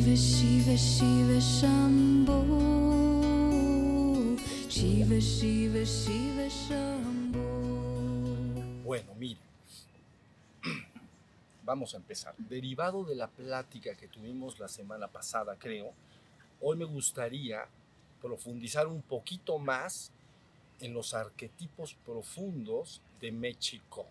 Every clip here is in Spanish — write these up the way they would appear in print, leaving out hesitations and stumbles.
Shiva Shiva Shiva Shambho, Shiva Shiva Shiva Shambho. Bueno, miren, vamos a empezar. Derivado de la plática que tuvimos la semana pasada, creo, hoy me gustaría profundizar un poquito más en los arquetipos profundos de México.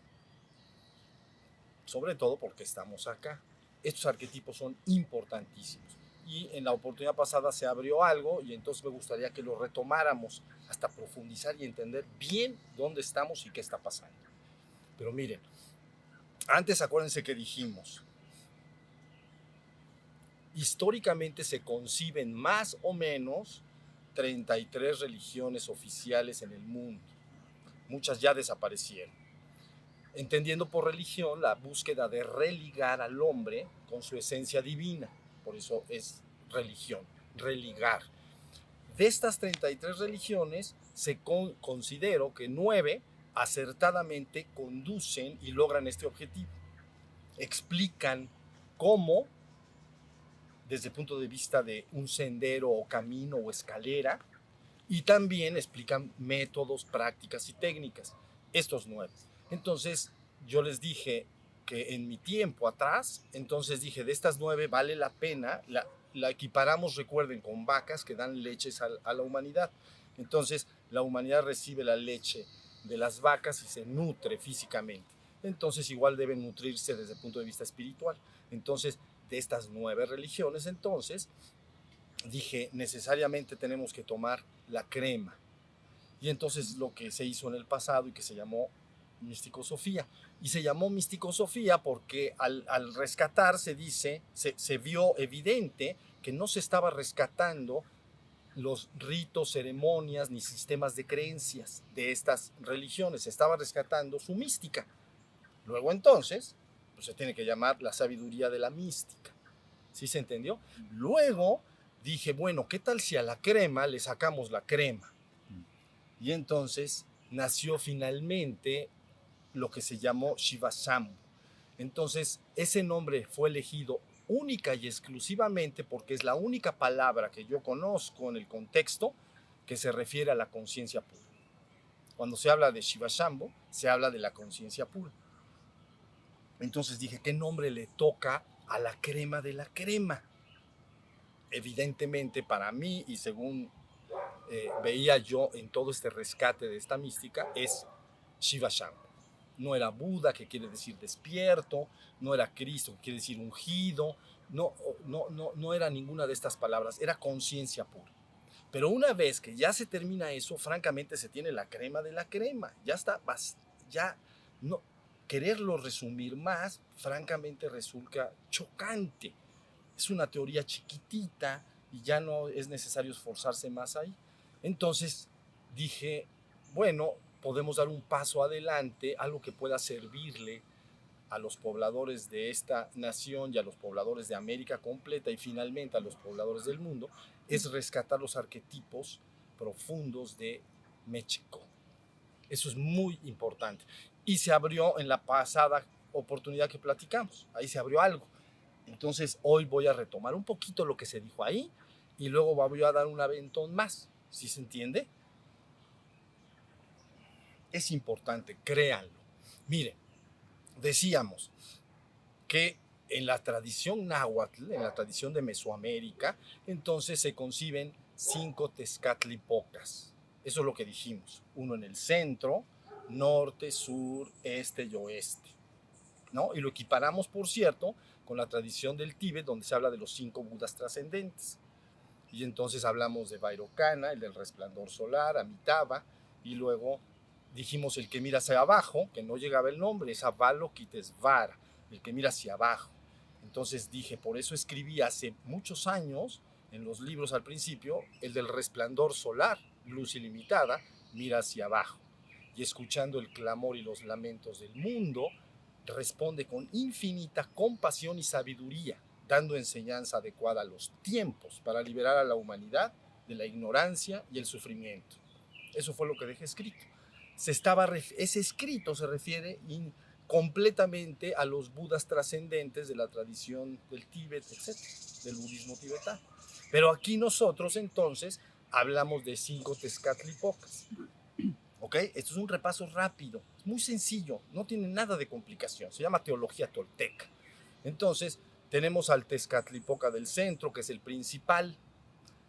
Sobre todo porque estamos acá. Estos arquetipos son importantísimos. Y en la oportunidad pasada se abrió algo y entonces me gustaría que lo retomáramos hasta profundizar y entender bien dónde estamos y qué está pasando. Pero miren, antes acuérdense que dijimos, históricamente se conciben más o menos 33 religiones oficiales en el mundo. Muchas ya desaparecieron. Entendiendo por religión la búsqueda de religar al hombre con su esencia divina. Por eso es religión, religar. De estas 33 religiones, considero que 9 acertadamente conducen y logran este objetivo. Explican cómo, desde el punto de vista de un sendero o camino o escalera, y también explican métodos, prácticas y técnicas. Estos 9. Entonces, yo les dije que en mi tiempo atrás, entonces dije, de estas 9 vale la pena, la equiparamos, recuerden, con vacas que dan leches a la humanidad. Entonces, la humanidad recibe la leche de las vacas y se nutre físicamente. Entonces, igual deben nutrirse desde el punto de vista espiritual. Entonces, de estas 9 religiones, entonces, dije, necesariamente tenemos que tomar la crema. Y entonces lo que se hizo en el pasado y que se llamó misticosofía. Y se llamó misticosofía porque al rescatar se vio evidente que no se estaba rescatando los ritos, ceremonias ni sistemas de creencias de estas religiones, se estaba rescatando su mística. Luego entonces, pues se tiene que llamar la sabiduría de la mística. ¿Sí se entendió? Luego dije, bueno, ¿qué tal si a la crema le sacamos la crema? Y entonces nació finalmente lo que se llamó Shiva Shambho. Entonces, ese nombre fue elegido única y exclusivamente porque es la única palabra que yo conozco en el contexto que se refiere a la conciencia pura. Cuando se habla de Shiva Shambho, se habla de la conciencia pura. Entonces dije, ¿qué nombre le toca a la crema de la crema? Evidentemente para mí, y según veía yo en todo este rescate de esta mística, es Shiva Shambho. No era Buda, que quiere decir despierto, no era Cristo, que quiere decir ungido, no era ninguna de estas palabras, era conciencia pura. Pero una vez que ya se termina eso, francamente se tiene la crema de la crema, ya está, ya no, quererlo resumir más, francamente resulta chocante. Es una teoría chiquitita y ya no es necesario esforzarse más ahí. Entonces dije, bueno, podemos dar un paso adelante, algo que pueda servirle a los pobladores de esta nación y a los pobladores de América completa y finalmente a los pobladores del mundo, es rescatar los arquetipos profundos de México. Eso es muy importante. Y se abrió en la pasada oportunidad que platicamos, ahí se abrió algo. Entonces hoy voy a retomar un poquito lo que se dijo ahí y luego voy a dar un aventón más, ¿sí se entiende? Es importante, créanlo. Miren, decíamos que en la tradición náhuatl, en la tradición de Mesoamérica, entonces se conciben 5 Tezcatlipocas. Eso es lo que dijimos. Uno en el centro, norte, sur, este y oeste, ¿no? Y lo equiparamos, por cierto, con la tradición del Tíbet, donde se habla de los 5 Budas trascendentes. Y entonces hablamos de Vairocana, el del resplandor solar, Amitabha, y luego dijimos el que mira hacia abajo, que no llegaba el nombre, es Avalokitesvara, el que mira hacia abajo. Entonces dije, por eso escribí hace muchos años, en los libros al principio, el del resplandor solar, luz ilimitada, mira hacia abajo. Y escuchando el clamor y los lamentos del mundo, responde con infinita compasión y sabiduría, dando enseñanza adecuada a los tiempos para liberar a la humanidad de la ignorancia y el sufrimiento. Eso fue lo que dejé escrito. Ese escrito se refiere completamente a los budas trascendentes de la tradición del Tíbet, etc., del budismo tibetano. Pero aquí nosotros entonces hablamos de 5 Tezcatlipocas. ¿Ok? Esto es un repaso rápido, es muy sencillo, no tiene nada de complicación, se llama teología tolteca. Entonces, tenemos al Tezcatlipoca del centro, que es el principal,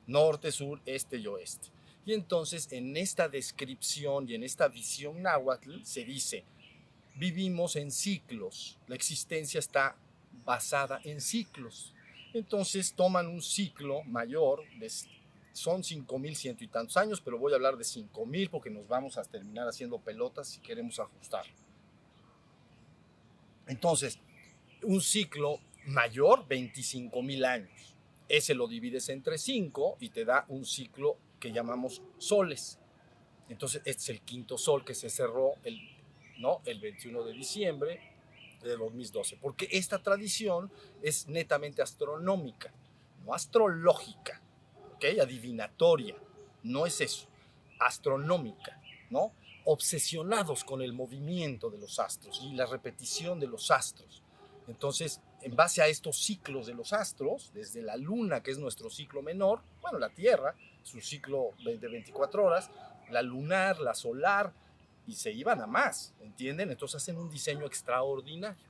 norte, sur, este y oeste. Y entonces, en esta descripción y en esta visión náhuatl, se dice, vivimos en ciclos, la existencia está basada en ciclos. Entonces, toman un ciclo mayor, son 5,100 y tantos años, pero voy a hablar de 5,000 porque nos vamos a terminar haciendo pelotas si queremos ajustar. Entonces, un ciclo mayor, 25,000 años. Ese lo divides entre 5 y te da un ciclo que llamamos soles. Entonces, este es el quinto sol que se cerró el 21 de diciembre de 2012. Porque esta tradición es netamente astronómica, no astrológica, ¿ok? Adivinatoria. No es eso. Astronómica, ¿no? Obsesionados con el movimiento de los astros y la repetición de los astros. Entonces, en base a estos ciclos de los astros, desde la luna, que es nuestro ciclo menor, bueno, la Tierra, su ciclo de 24 horas, la lunar, la solar, y se iban a más, ¿entienden? Entonces hacen un diseño extraordinario.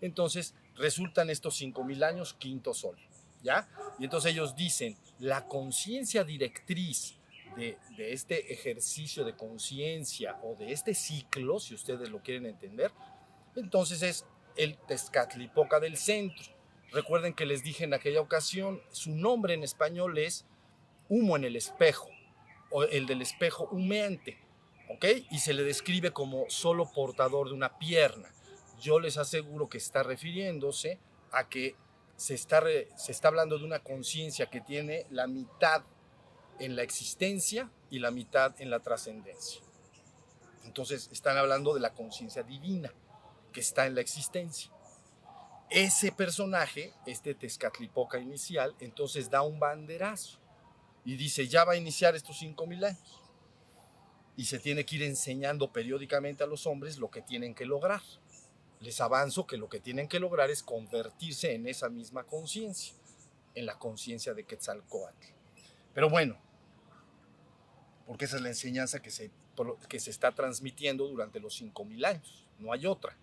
Entonces, resultan estos 5,000 años, quinto sol, ¿ya? Y entonces ellos dicen, la conciencia directriz de este ejercicio de conciencia o de este ciclo, si ustedes lo quieren entender, entonces es el Tezcatlipoca del centro. Recuerden que les dije en aquella ocasión, su nombre en español es humo en el espejo, o el del espejo humeante, ¿ok? Y se le describe como solo portador de una pierna. Yo les aseguro que está refiriéndose a que se está hablando de una conciencia que tiene la mitad en la existencia y la mitad en la trascendencia. Entonces están hablando de la conciencia divina que está en la existencia. Ese personaje, este Tezcatlipoca inicial, entonces da un banderazo y dice, ya va a iniciar estos 5,000 años. Y se tiene que ir enseñando periódicamente a los hombres lo que tienen que lograr. Les avanzo que lo que tienen que lograr es convertirse en esa misma conciencia, en la conciencia de Quetzalcóatl. Pero bueno, porque esa es la enseñanza que se está transmitiendo durante los 5,000 años, no hay otra.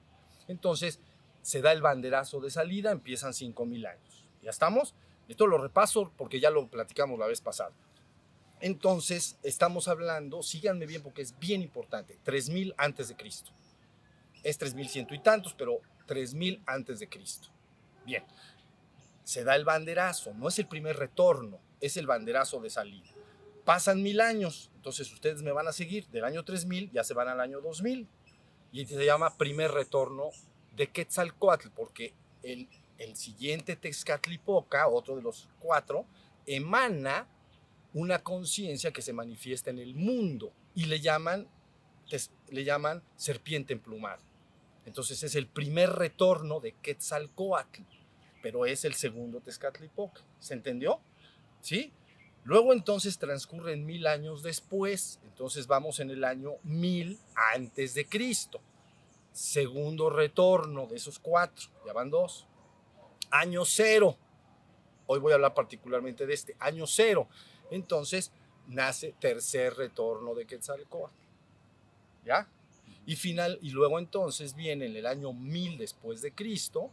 Entonces, se da el banderazo de salida, empiezan 5,000 años. ¿Ya estamos? Esto lo repaso porque ya lo platicamos la vez pasada. Entonces, estamos hablando, síganme bien porque es bien importante, 3,000 antes de Cristo. Es 3,100 y tantos, pero 3,000 antes de Cristo. Bien, se da el banderazo, no es el primer retorno, es el banderazo de salida. Pasan 1,000 años, entonces ustedes me van a seguir, del año 3,000 ya se van al año 2,000. Y se llama primer retorno de Quetzalcóatl, porque el siguiente Tezcatlipoca, otro de los 4, emana una conciencia que se manifiesta en el mundo y le llaman serpiente emplumada. Entonces es el primer retorno de Quetzalcóatl, pero es el segundo Tezcatlipoca. ¿Se entendió? ¿Sí? Luego entonces transcurren 1,000 años después, entonces vamos en el año 1,000 antes de Cristo. Segundo retorno de esos 4, ya van 2. Año 0, hoy voy a hablar particularmente de este, año 0. Entonces nace tercer retorno de Quetzalcóatl, ¿ya? Y luego entonces viene en el año 1000 después de Cristo,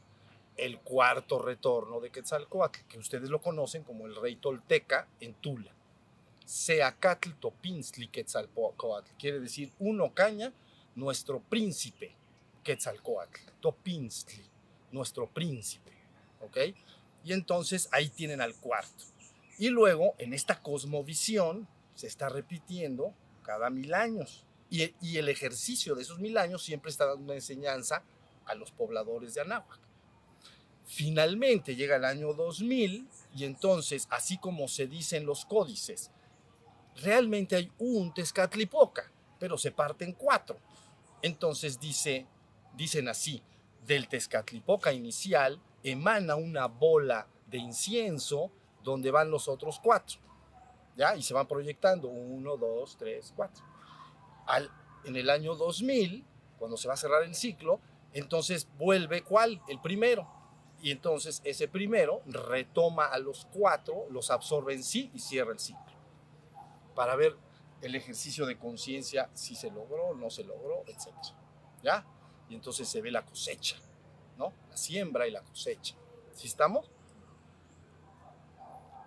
el cuarto retorno de Quetzalcóatl, que ustedes lo conocen como el rey tolteca en Tula. Seacatl Topinzli Quetzalcóatl, quiere decir uno caña, nuestro príncipe Quetzalcóatl, Topinzli, nuestro príncipe, ¿ok? Y entonces ahí tienen al cuarto. Y luego en esta cosmovisión se está repitiendo cada 1,000 años. Y el ejercicio de esos 1,000 años siempre está dando una enseñanza a los pobladores de Anáhuac. Finalmente llega el año 2000 y entonces, así como se dice en los códices, realmente hay un Tezcatlipoca, pero se parte en 4. Entonces dicen así, del Tezcatlipoca inicial emana una bola de incienso donde van los otros 4, ¿ya? Y se van proyectando, 1, 2, 3, 4. En el año 2000, cuando se va a cerrar el ciclo, Entonces vuelve, ¿cuál? El primero. Y entonces ese primero retoma a los 4, los absorbe en sí y cierra el ciclo. Para ver el ejercicio de conciencia, si se logró, no se logró, etc. ¿Ya? Y entonces se ve la cosecha, ¿no? La siembra y la cosecha. ¿Sí estamos?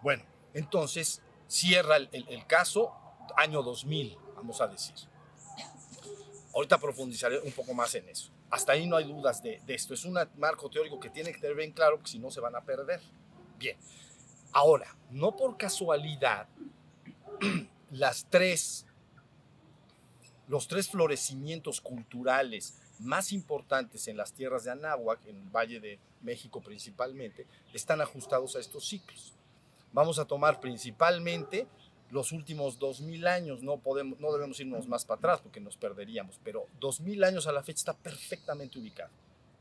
Bueno, entonces cierra el caso año 2000, vamos a decir. Ahorita profundizaré un poco más en eso. Hasta ahí no hay dudas de esto. Es un marco teórico que tiene que tener bien claro, porque si no se van a perder. Bien. Ahora, no por casualidad, los tres florecimientos culturales más importantes en las tierras de Anáhuac, en el Valle de México principalmente, están ajustados a estos ciclos. Vamos a tomar principalmente los últimos 2000 años, no debemos irnos más para atrás porque nos perderíamos, pero 2000 años a la fecha está perfectamente ubicado,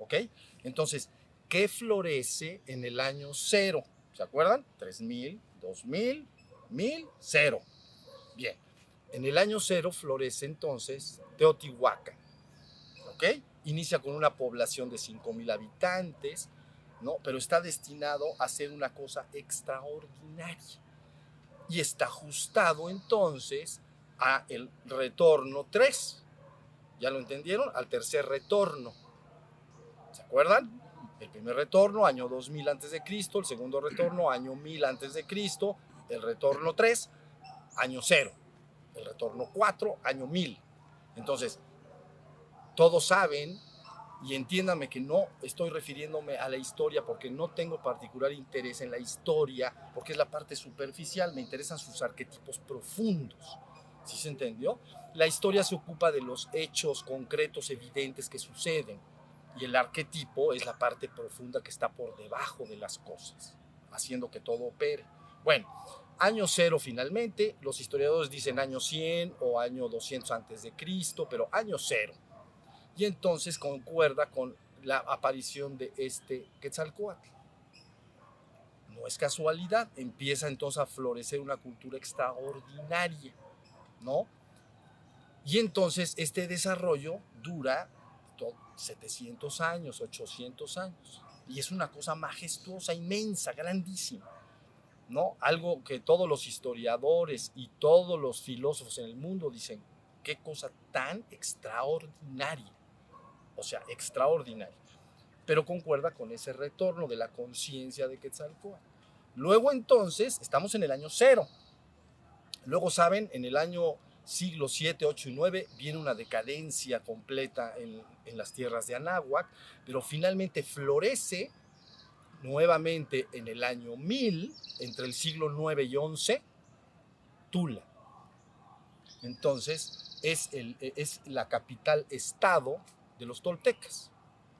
¿ok? Entonces, ¿qué florece en el año 0? ¿Se acuerdan? 3000, 2000, 1000, 0. Bien, en el año 0 florece entonces Teotihuacán, ¿ok? Inicia con una población de 5000 habitantes, ¿no? Pero está destinado a ser una cosa extraordinaria. Y está ajustado entonces a el retorno 3. ¿Ya lo entendieron? Al tercer retorno. ¿Se acuerdan? El primer retorno, año 2000 a.C., el segundo retorno, año 1000 a.C., el retorno 3, año 0, el retorno 4, año 1000. Entonces, todos saben, y entiéndanme que no estoy refiriéndome a la historia porque no tengo particular interés en la historia, porque es la parte superficial, me interesan sus arquetipos profundos. ¿Sí se entendió? La historia se ocupa de los hechos concretos, evidentes que suceden, y el arquetipo es la parte profunda que está por debajo de las cosas, haciendo que todo opere. Bueno, año 0 finalmente, los historiadores dicen año 100 o año 200 antes de Cristo, pero año 0. Y entonces concuerda con la aparición de este Quetzalcóatl. No es casualidad, empieza entonces a florecer una cultura extraordinaria, ¿no? Y entonces este desarrollo dura 700 años, 800 años, y es una cosa majestuosa, inmensa, grandísima, ¿no? Algo que todos los historiadores y todos los filósofos en el mundo dicen, qué cosa tan extraordinaria. O sea, extraordinario. Pero concuerda con ese retorno de la conciencia de Quetzalcóatl. Luego entonces, estamos en el año 0. Luego saben, en el año siglo 7, 8 y 9 viene una decadencia completa en las tierras de Anáhuac, pero finalmente florece nuevamente en el año 1000, entre el siglo 9 y 11, Tula. Entonces, es la capital estado de los toltecas.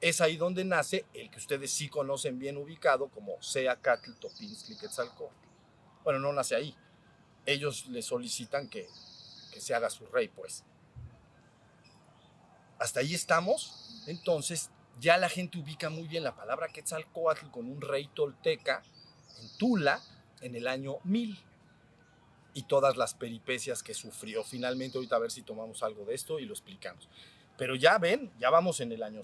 Es ahí donde nace el que ustedes sí conocen bien ubicado como Seacatl, Topinzli, Quetzalcóatl. Bueno, no nace ahí. Ellos le solicitan que se haga su rey, pues. Hasta ahí estamos. Entonces, ya la gente ubica muy bien la palabra Quetzalcóatl con un rey tolteca en Tula en el año 1000. Y todas las peripecias que sufrió. Finalmente, ahorita a ver si tomamos algo de esto y lo explicamos. Pero ya ven, ya vamos en el año,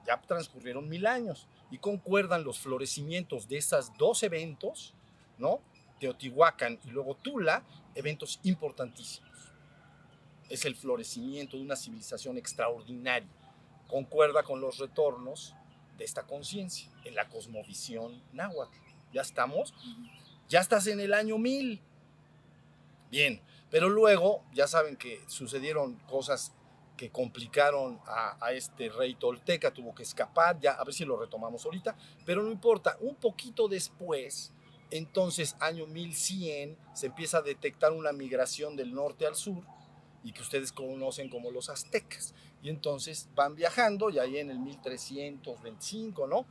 ya transcurrieron 1000 años y concuerdan los florecimientos de estos dos eventos, ¿no? Teotihuacán y luego Tula, eventos importantísimos. Es el florecimiento de una civilización extraordinaria. Concuerda con los retornos de esta conciencia en la cosmovisión náhuatl. ¿Ya estamos? Ya estás en el año 1000. Bien, pero luego ya saben que sucedieron cosas que complicaron a este rey tolteca, tuvo que escapar, ya a ver si lo retomamos ahorita, pero no importa, un poquito después, entonces año 1100, se empieza a detectar una migración del norte al sur, y que ustedes conocen como los aztecas, y entonces van viajando, y ahí en el 1325, ¿no?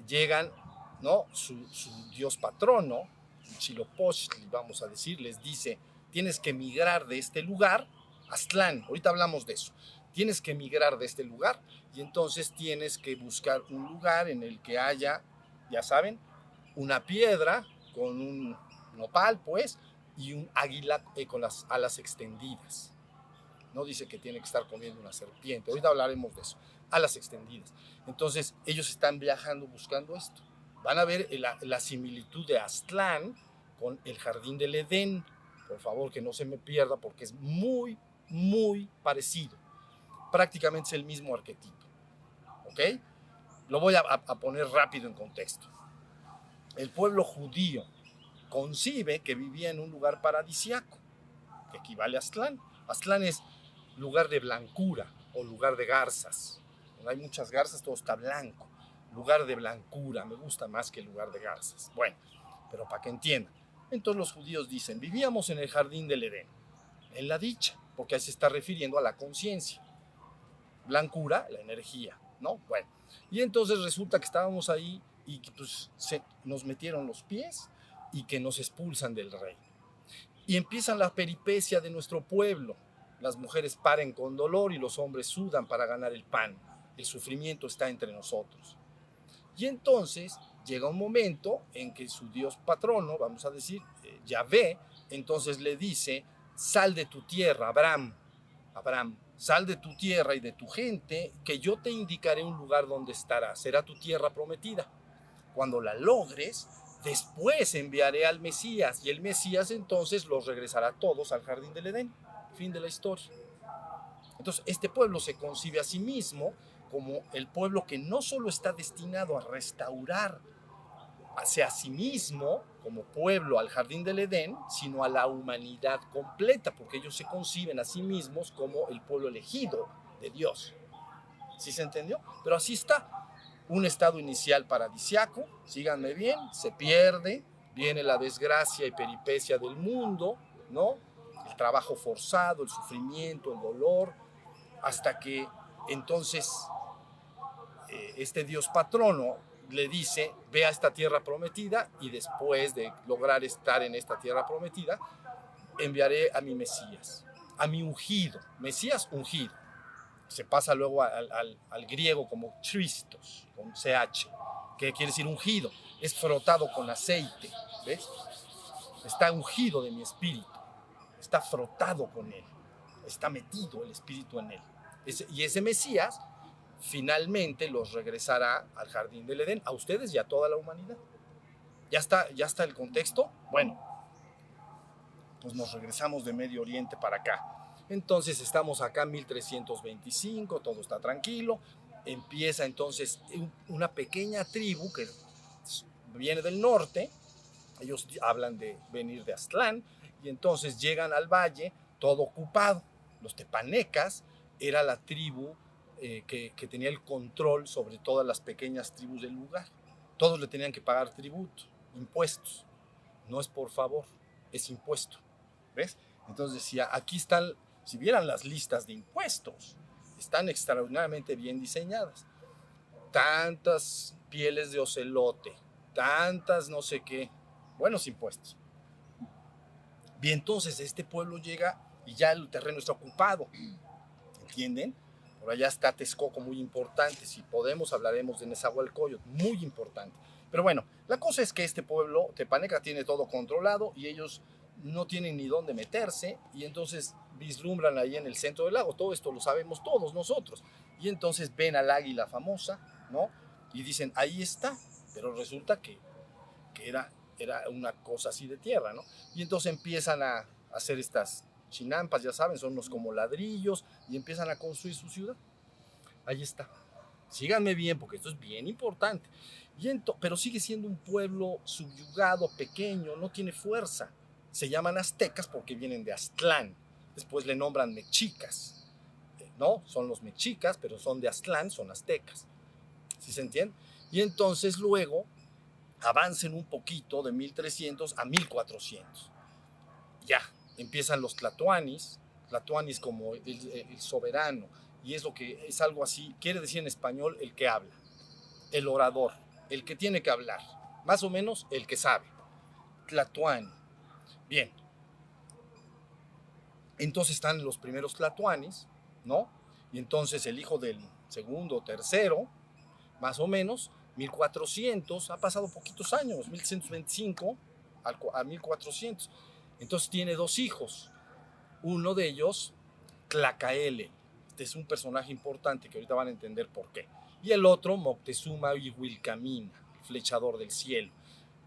Llegan, ¿no? Su dios patrono, Huitzilopochtli, vamos a decir, les dice, tienes que migrar de este lugar, Aztlán, ahorita hablamos de eso, tienes que migrar de este lugar y entonces tienes que buscar un lugar en el que haya, ya saben, una piedra con un nopal, pues, y un águila con las alas extendidas. no dice que tiene que estar comiendo una serpiente. Ahorita hablaremos de eso, a las extendidas. Entonces, ellos están viajando buscando esto. Van a ver la similitud de Aztlán con el jardín del Edén. Por favor, que no se me pierda, porque es muy, muy parecido. Prácticamente es el mismo arquetipo. ¿Ok? Lo voy a poner rápido en contexto. El pueblo judío concibe que vivía en un lugar paradisiaco, que equivale a Aztlán. Aztlán es lugar de blancura o lugar de garzas. Donde hay muchas garzas, todo está blanco. Lugar de blancura, me gusta más que el lugar de garzas. Bueno, pero para que entiendan. Entonces los judíos dicen, vivíamos en el jardín del Edén, en la dicha, porque ahí se está refiriendo a la conciencia. Blancura, la energía, ¿no? Bueno, y entonces resulta que estábamos ahí y pues nos metieron los pies y que nos expulsan del reino. Y empiezan la peripecia de nuestro pueblo. Las mujeres paren con dolor y los hombres sudan para ganar el pan. El sufrimiento está entre nosotros. Y entonces llega un momento en que su Dios patrono, vamos a decir, Yahvé, entonces le dice, sal de tu tierra, Abraham, sal de tu tierra y de tu gente, que yo te indicaré un lugar donde estarás, será tu tierra prometida. Cuando la logres, después enviaré al Mesías, y el Mesías entonces los regresará todos al jardín del Edén. Fin de la historia. Entonces, este pueblo se concibe a sí mismo como el pueblo que no solo está destinado a restaurar hacia sí mismo como pueblo al jardín del Edén, sino a la humanidad completa, porque ellos se conciben a sí mismos como el pueblo elegido de Dios. ¿Sí se entendió? Pero así está. Un estado inicial paradisiaco, síganme bien, se pierde, viene la desgracia y peripecia del mundo, ¿no? El trabajo forzado, el sufrimiento, el dolor, hasta que entonces este Dios patrono le dice, ve a esta tierra prometida y después de lograr estar en esta tierra prometida, enviaré a mi Mesías, a mi ungido, Mesías ungido. Se pasa luego al griego como Christos, con CH, que quiere decir ungido, es frotado con aceite, ¿ves? Está ungido de mi espíritu, está frotado con él, está metido el espíritu en él. Y ese Mesías finalmente los regresará al jardín del Edén, a ustedes y a toda la humanidad. ¿Ya está el contexto? Bueno, pues nos regresamos de Medio Oriente para acá. Entonces estamos acá en 1325, todo está tranquilo. Empieza entonces una pequeña tribu que viene del norte. Ellos hablan de venir de Aztlán y entonces llegan al valle todo ocupado. Los tepanecas era la tribu que tenía el control sobre todas las pequeñas tribus del lugar. Todos le tenían que pagar tributo, impuestos. No es por favor, es impuesto. ¿Ves? Entonces decía, aquí están, si vieran las listas de impuestos, están extraordinariamente bien diseñadas. Tantas pieles de ocelote, tantas no sé qué, buenos impuestos. Bien, entonces este pueblo llega y ya el terreno está ocupado. ¿Entienden? Por allá está Texcoco, muy importante. Si podemos, hablaremos de Nezahualcóyotl, muy importante. Pero bueno, la cosa es que este pueblo, Tepaneca, tiene todo controlado y ellos no tienen ni dónde meterse y entonces vislumbran ahí en el centro del lago. Todo esto lo sabemos todos nosotros. Y entonces ven al águila famosa, ¿no? Y dicen, ahí está. Pero resulta que era una cosa así de tierra, ¿no? Y entonces empiezan a hacer estas chinampas, ya saben, son unos como ladrillos y empiezan a construir su ciudad. Ahí está. Síganme bien porque esto es bien importante. Pero sigue siendo un pueblo subyugado, pequeño, no tiene fuerza. Se llaman aztecas porque vienen de Aztlán. Después le nombran mexicas. No, son los mexicas, pero son de Aztlán, son aztecas. ¿Sí se entiende? Y entonces luego avancen un poquito de 1300 a 1400. Ya, empiezan los tlatoanis como el soberano, y es lo que es algo así, quiere decir en español el que habla, el orador, el que tiene que hablar, más o menos el que sabe, tlatoani. Bien, entonces están los primeros tlatoanis, ¿no? Y entonces el hijo del segundo, tercero, más o menos, 1400, ha pasado poquitos años, 1125 a 1400. Entonces tiene dos hijos. Uno de ellos Tlacaelel. Este es un personaje importante que ahorita van a entender por qué. Y el otro, Moctezuma Ihuilcamina, flechador del cielo.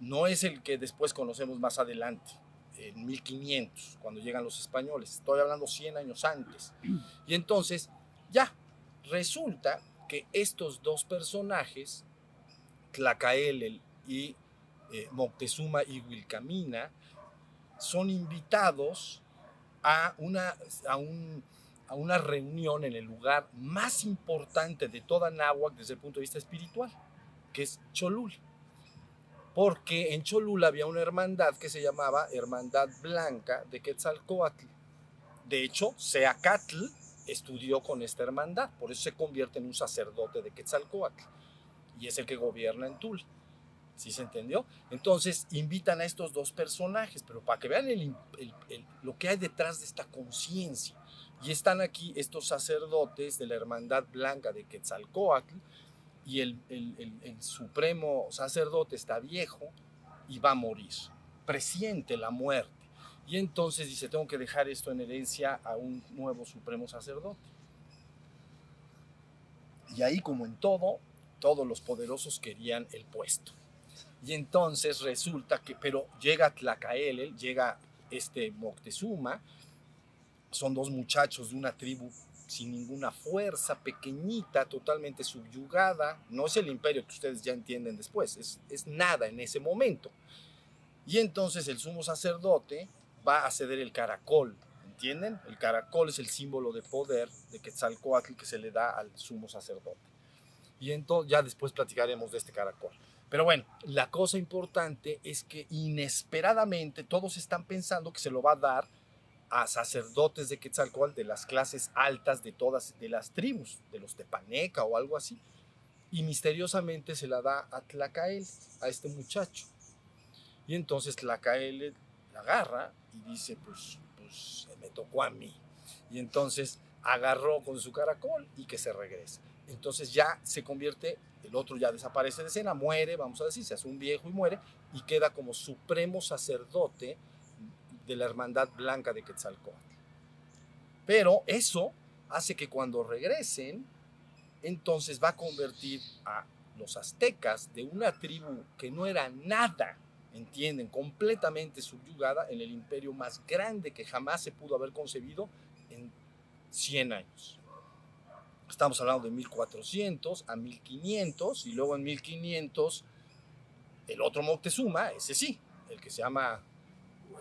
No es el que después conocemos más adelante, en 1500, cuando llegan los españoles. Estoy hablando 100 años antes. Y entonces, ya, resulta que estos dos personajes, Tlacaelel y Moctezuma Ihuilcamina, son invitados a una reunión en el lugar más importante de toda Náhuac desde el punto de vista espiritual, que es Cholula. Porque en Cholula había una hermandad que se llamaba Hermandad Blanca de Quetzalcóatl. De hecho, Seacatl estudió con esta hermandad, por eso se convierte en un sacerdote de Quetzalcóatl y es el que gobierna en Tula. ¿Sí se entendió? Entonces invitan a estos dos personajes, pero para que vean lo que hay detrás de esta conciencia. Y están aquí estos sacerdotes de la Hermandad Blanca de Quetzalcóatl, y el supremo sacerdote está viejo y va a morir, presiente la muerte. Y entonces dice, tengo que dejar esto en herencia a un nuevo supremo sacerdote. Y ahí, como en todo, todos los poderosos querían el puesto. Y entonces resulta que, pero llega Tlacaelel, llega Moctezuma, son dos muchachos de una tribu sin ninguna fuerza, pequeñita, totalmente subyugada. No es el imperio que ustedes ya entienden después, es nada en ese momento. Y entonces el sumo sacerdote va a ceder el caracol, ¿entienden? El caracol es el símbolo de poder de Quetzalcóatl que se le da al sumo sacerdote. Y entonces ya después platicaremos de este caracol. Pero bueno, la cosa importante es que inesperadamente todos están pensando que se lo va a dar a sacerdotes de Quetzalcóatl de las clases altas de todas de las tribus, de los Tepaneca o algo así. Y misteriosamente se la da a Tlacaelel, a este muchacho. Y entonces Tlacaelel la agarra y dice, pues me tocó a mí. Y entonces agarró con su caracol y que se regrese. Entonces ya se convierte, el otro ya desaparece de escena, muere, vamos a decir, se hace un viejo y muere, y queda como supremo sacerdote de la Hermandad Blanca de Quetzalcóatl. Pero eso hace que cuando regresen, entonces va a convertir a los aztecas de una tribu que no era nada, entienden, completamente subyugada, en el imperio más grande que jamás se pudo haber concebido en 100 años. Estamos hablando de 1400 a 1500, y luego en 1500 el otro Moctezuma, ese sí, el que se llama,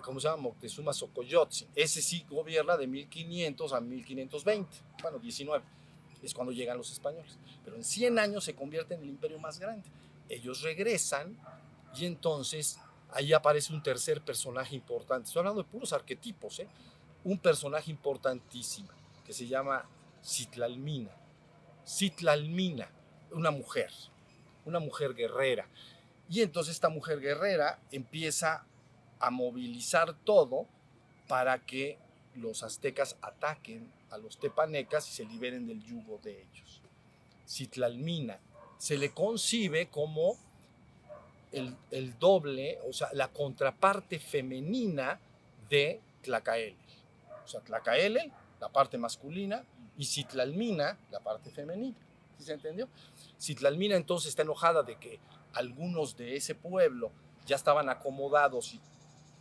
¿cómo se llama? Moctezuma Xocoyotzin. Ese sí gobierna de 1500 a 1520, bueno, 19, es cuando llegan los españoles. Pero en 100 años se convierte en el imperio más grande. Ellos regresan y entonces ahí aparece un tercer personaje importante. Estoy hablando de puros arquetipos, ¿eh? Un personaje importantísimo que se llama Citlalmina. Citlalmina, una mujer guerrera. Y entonces esta mujer guerrera empieza a movilizar todo para que los aztecas ataquen a los tepanecas y se liberen del yugo de ellos. Citlalmina se le concibe como el doble, o sea, la contraparte femenina de Tlacaelel. O sea, Tlacaelel, la parte masculina, y Citlalmina, la parte femenina. ¿Sí se entendió? Citlalmina entonces está enojada de que algunos de ese pueblo ya estaban acomodados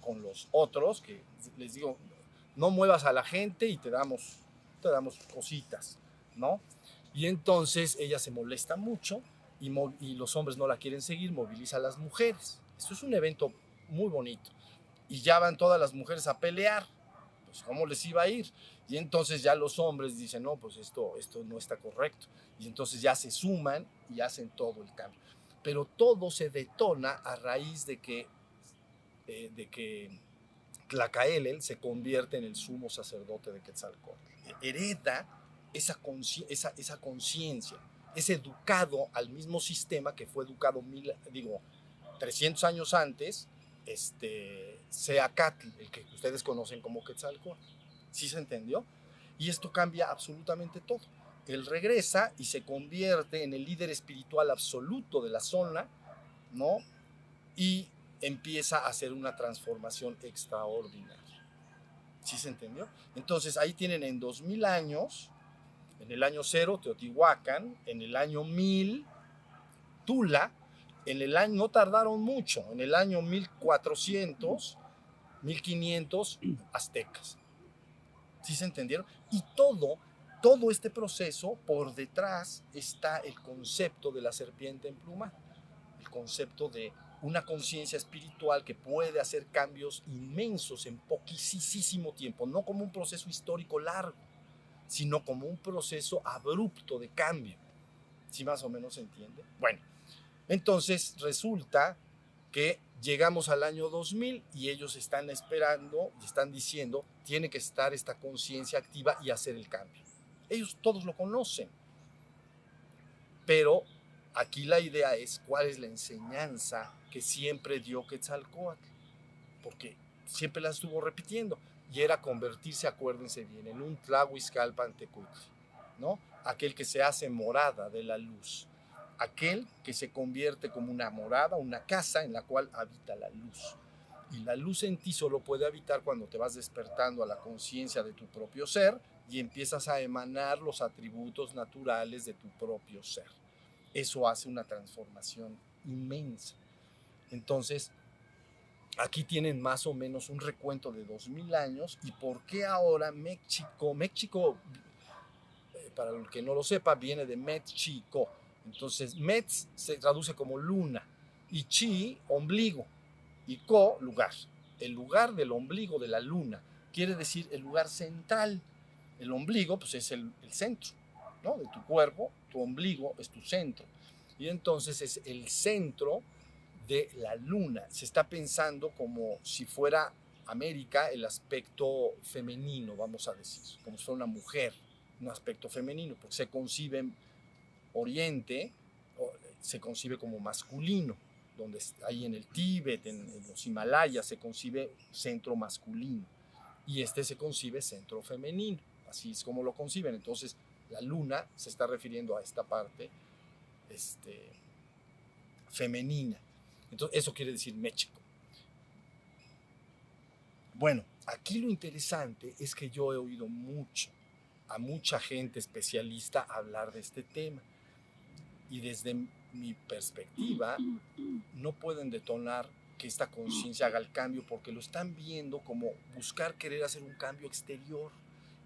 con los otros, que les digo, no muevas a la gente y te damos cositas, ¿no? Y entonces ella se molesta mucho y los hombres no la quieren seguir, moviliza a las mujeres. Esto es un evento muy bonito. Y ya van todas las mujeres a pelear. Pues, ¿cómo les iba a ir? Y entonces ya los hombres dicen, no, pues esto no está correcto. Y entonces ya se suman y hacen todo el cambio. Pero todo se detona a raíz de que Tlacaelel se convierte en el sumo sacerdote de Quetzalcóatl. Hereda esa conciencia, es educado al mismo sistema que fue educado 300 años antes, Seacatl, el que ustedes conocen como Quetzalcóatl. ¿Sí se entendió? Y esto cambia absolutamente todo. Él regresa y se convierte en el líder espiritual absoluto de la zona, ¿no? Y empieza a hacer una transformación extraordinaria. ¿Sí se entendió? Entonces ahí tienen en 2000 años, en el año 0 Teotihuacán, en el año 1000 Tula, en el año, no tardaron mucho, en el año 1400, 1500 aztecas. ¿Sí se entendieron? Y todo este proceso, por detrás está el concepto de la serpiente emplumada, el concepto de una conciencia espiritual que puede hacer cambios inmensos en poquísimo tiempo, no como un proceso histórico largo, sino como un proceso abrupto de cambio. ¿Sí más o menos se entiende? Bueno, entonces resulta que llegamos al año 2000 y ellos están esperando y están diciendo, tiene que estar esta conciencia activa y hacer el cambio. Ellos todos lo conocen, pero aquí la idea es cuál es la enseñanza que siempre dio Quetzalcóatl, porque siempre la estuvo repitiendo, y era convertirse, acuérdense bien, en un Tlahuizcalpan-Tecuhtli, ¿no? Aquel que se hace morada de la luz, aquel que se convierte como una morada, una casa en la cual habita la luz. Y la luz en ti solo puede habitar cuando te vas despertando a la conciencia de tu propio ser y empiezas a emanar los atributos naturales de tu propio ser. Eso hace una transformación inmensa. Entonces, aquí tienen más o menos un recuento de 2000 años y por qué ahora México, para el que no lo sepa, viene de México. Entonces, Metz se traduce como luna y Chi, ombligo, y Co, lugar. El lugar del ombligo de la luna quiere decir el lugar central. El ombligo, pues es el centro, ¿no? De tu cuerpo, tu ombligo es tu centro. Y entonces es el centro de la luna. Se está pensando como si fuera América el aspecto femenino, vamos a decir, como si fuera una mujer, un aspecto femenino, porque se concibe Oriente, se concibe como masculino, donde ahí en el Tíbet, en los Himalayas, se concibe centro masculino, y este se concibe centro femenino, así es como lo conciben. Entonces, la luna se está refiriendo a esta parte femenina. Entonces, eso quiere decir México. Bueno, aquí lo interesante es que yo he oído a mucha gente especialista hablar de este tema. Y desde mi perspectiva, no pueden detonar que esta conciencia haga el cambio porque lo están viendo como buscar querer hacer un cambio exterior.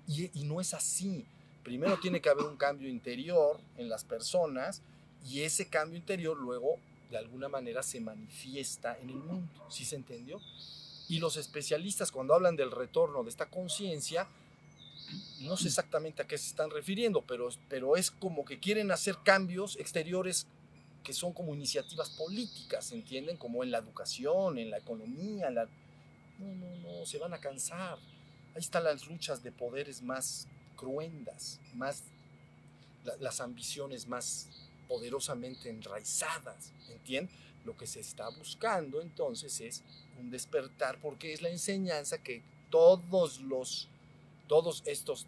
Y no es así. Primero tiene que haber un cambio interior en las personas y ese cambio interior luego de alguna manera se manifiesta en el mundo. ¿Sí se entendió? Y los especialistas cuando hablan del retorno de esta conciencia, no sé exactamente a qué se están refiriendo, pero es como que quieren hacer cambios exteriores que son como iniciativas políticas, ¿entienden? Como en la educación, en la economía, no, se van a cansar. Ahí están las luchas de poderes más cruentas, las ambiciones más poderosamente enraizadas, ¿entienden? Lo que se está buscando entonces es un despertar, porque es la enseñanza que todos estos,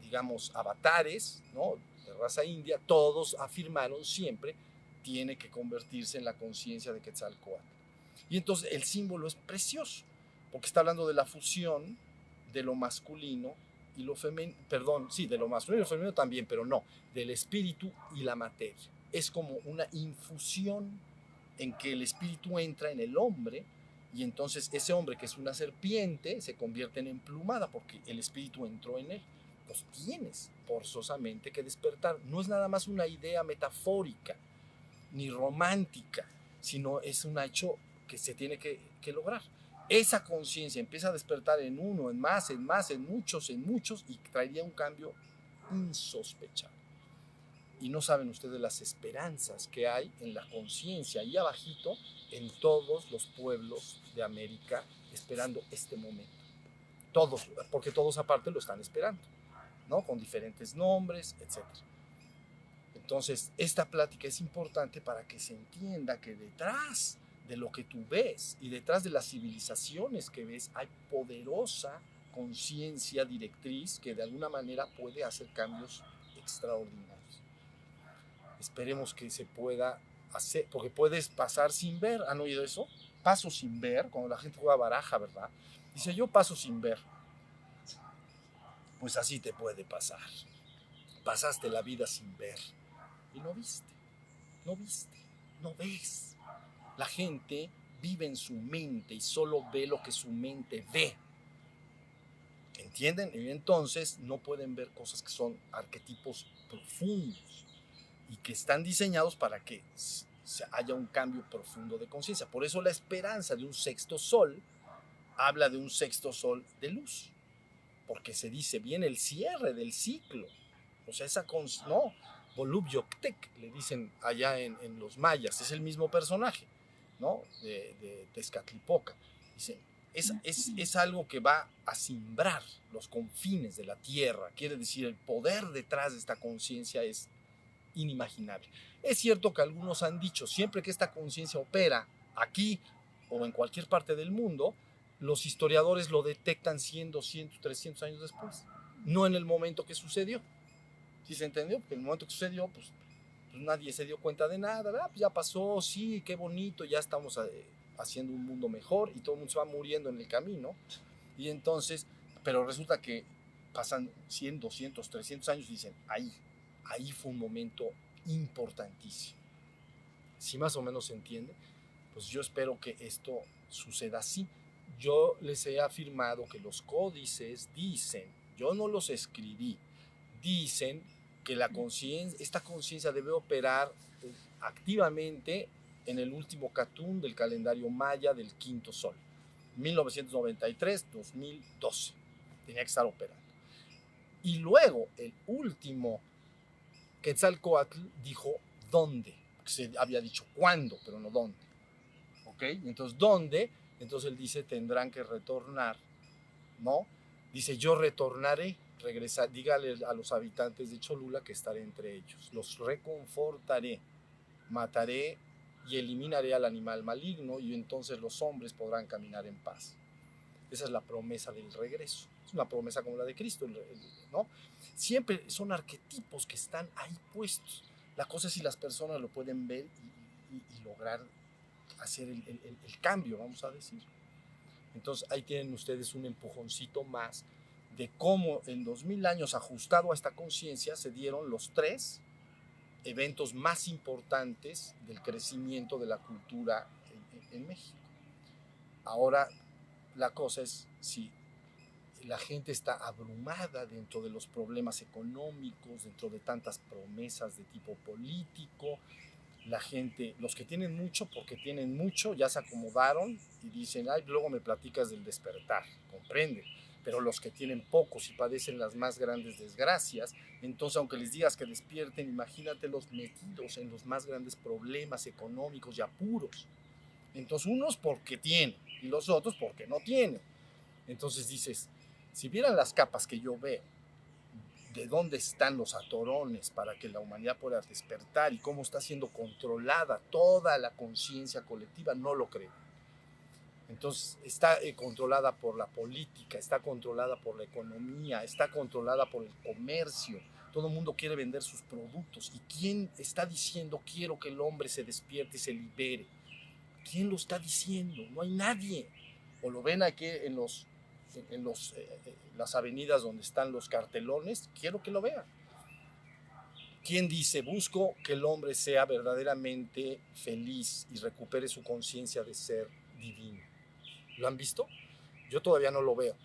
digamos, avatares, ¿no?, de raza india, todos afirmaron siempre, tiene que convertirse en la conciencia de Quetzalcóatl. Y entonces el símbolo es precioso, porque está hablando de la fusión de lo masculino y lo femenino, perdón, sí, de lo masculino y lo femenino también, pero no, del espíritu y la materia. Es como una infusión en que el espíritu entra en el hombre y entonces ese hombre que es una serpiente se convierte en emplumada porque el espíritu entró en él. Pues tienes forzosamente que despertar. No es nada más una idea metafórica ni romántica, sino es un hecho que se tiene que lograr. Esa conciencia empieza a despertar en uno, en más, en muchos, y traería un cambio insospechable. Y no saben ustedes las esperanzas que hay en la conciencia ahí abajito en todos los pueblos de América esperando este momento. Todos, porque todos aparte lo están esperando, ¿no? Con diferentes nombres, etc. Entonces, esta plática es importante para que se entienda que detrás de lo que tú ves y detrás de las civilizaciones que ves hay poderosa conciencia directriz que de alguna manera puede hacer cambios extraordinarios. Esperemos que se pueda hacer, porque puedes pasar sin ver. ¿Han oído eso? Paso sin ver, cuando la gente juega baraja, ¿verdad? Dice, yo paso sin ver. Pues así te puede pasar. Pasaste la vida sin ver y no viste, no viste, no ves. La gente vive en su mente y solo ve lo que su mente ve. ¿Entienden? Y entonces no pueden ver cosas que son arquetipos profundos y que están diseñados para que haya un cambio profundo de conciencia. Por eso la esperanza de un sexto sol habla de un sexto sol de luz, porque se dice, viene el cierre del ciclo. O sea, no, Volubyoktek, le dicen allá en los mayas, es el mismo personaje, ¿no? De Tezcatlipoca. Dicen, es algo que va a simbrar los confines de la tierra. Quiere decir, el poder detrás de esta conciencia es inimaginable. Es cierto que algunos han dicho, siempre que esta conciencia opera aquí o en cualquier parte del mundo, los historiadores lo detectan 100, 200, 300 años después, no en el momento que sucedió. ¿Sí se entendió? Porque en el momento que sucedió, pues nadie se dio cuenta de nada, ¿verdad? Pues ya pasó, sí, qué bonito, ya estamos haciendo un mundo mejor y todo el mundo se va muriendo en el camino. Y entonces, pero resulta que pasan 100, 200, 300 años y dicen, ahí fue un momento importantísimo. Si más o menos se entiende, pues yo espero que esto suceda así. Yo les he afirmado que los códices dicen, yo no los escribí, dicen que esta conciencia debe operar activamente en el último catún del calendario maya del quinto sol, 1993-2012, tenía que estar operando. Y luego el último Quetzalcóatl dijo dónde, se había dicho cuándo, pero no dónde. ¿Ok? Entonces, ¿dónde? Entonces él dice, tendrán que retornar, ¿no? Dice, yo retornaré, regresar, dígale a los habitantes de Cholula que estaré entre ellos, los reconfortaré, mataré y eliminaré al animal maligno y entonces los hombres podrán caminar en paz. Esa es la promesa del regreso. Es una promesa como la de Cristo, ¿no? Siempre son arquetipos que están ahí puestos. La cosa es si las personas lo pueden ver y lograr hacer el cambio, vamos a decir. Entonces ahí tienen ustedes un empujoncito más de cómo en 2000 años, ajustado a esta conciencia, se dieron los 3 eventos más importantes del crecimiento de la cultura en México. Ahora la cosa es si la gente está abrumada dentro de los problemas económicos, dentro de tantas promesas de tipo político. La gente, los que tienen mucho, porque tienen mucho, ya se acomodaron y dicen, ay, luego me platicas del despertar, comprende. Pero los que tienen pocos y padecen las más grandes desgracias, entonces aunque les digas que despierten, imagínatelos metidos en los más grandes problemas económicos y apuros. Entonces unos porque tienen y los otros porque no tienen. Entonces dices, si vieran las capas que yo veo, de dónde están los atorones para que la humanidad pueda despertar y cómo está siendo controlada toda la conciencia colectiva, no lo creo. Entonces está controlada por la política, está controlada por la economía, está controlada por el comercio. Todo el mundo quiere vender sus productos. ¿Y quién está diciendo quiero que el hombre se despierte y se libere? ¿Quién lo está diciendo? No hay nadie. O lo ven aquí en las avenidas donde están los cartelones, quiero que lo vean. ¿Quién dice, busco que el hombre sea verdaderamente feliz y recupere su conciencia de ser divino? ¿Lo han visto? Yo todavía no lo veo.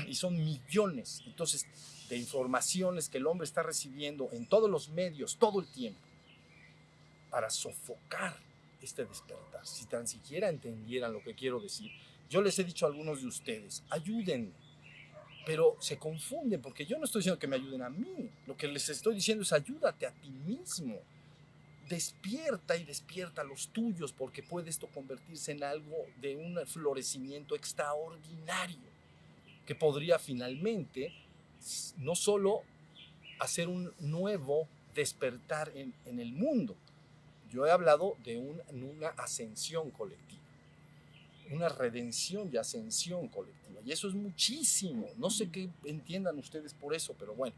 Y son millones, entonces, de informaciones que el hombre está recibiendo en todos los medios, todo el tiempo, para sofocar este despertar. Si tan siquiera entendieran lo que quiero decir. Yo les he dicho a algunos de ustedes, ayúdenme, pero se confunden porque yo no estoy diciendo que me ayuden a mí. Lo que les estoy diciendo es ayúdate a ti mismo. Despierta y despierta a los tuyos porque puede esto convertirse en algo de un florecimiento extraordinario que podría finalmente no solo hacer un nuevo despertar en el mundo. Yo he hablado de una ascensión colectiva. Una redención y ascensión colectiva. Y eso es muchísimo. No sé qué entiendan ustedes por eso, pero bueno,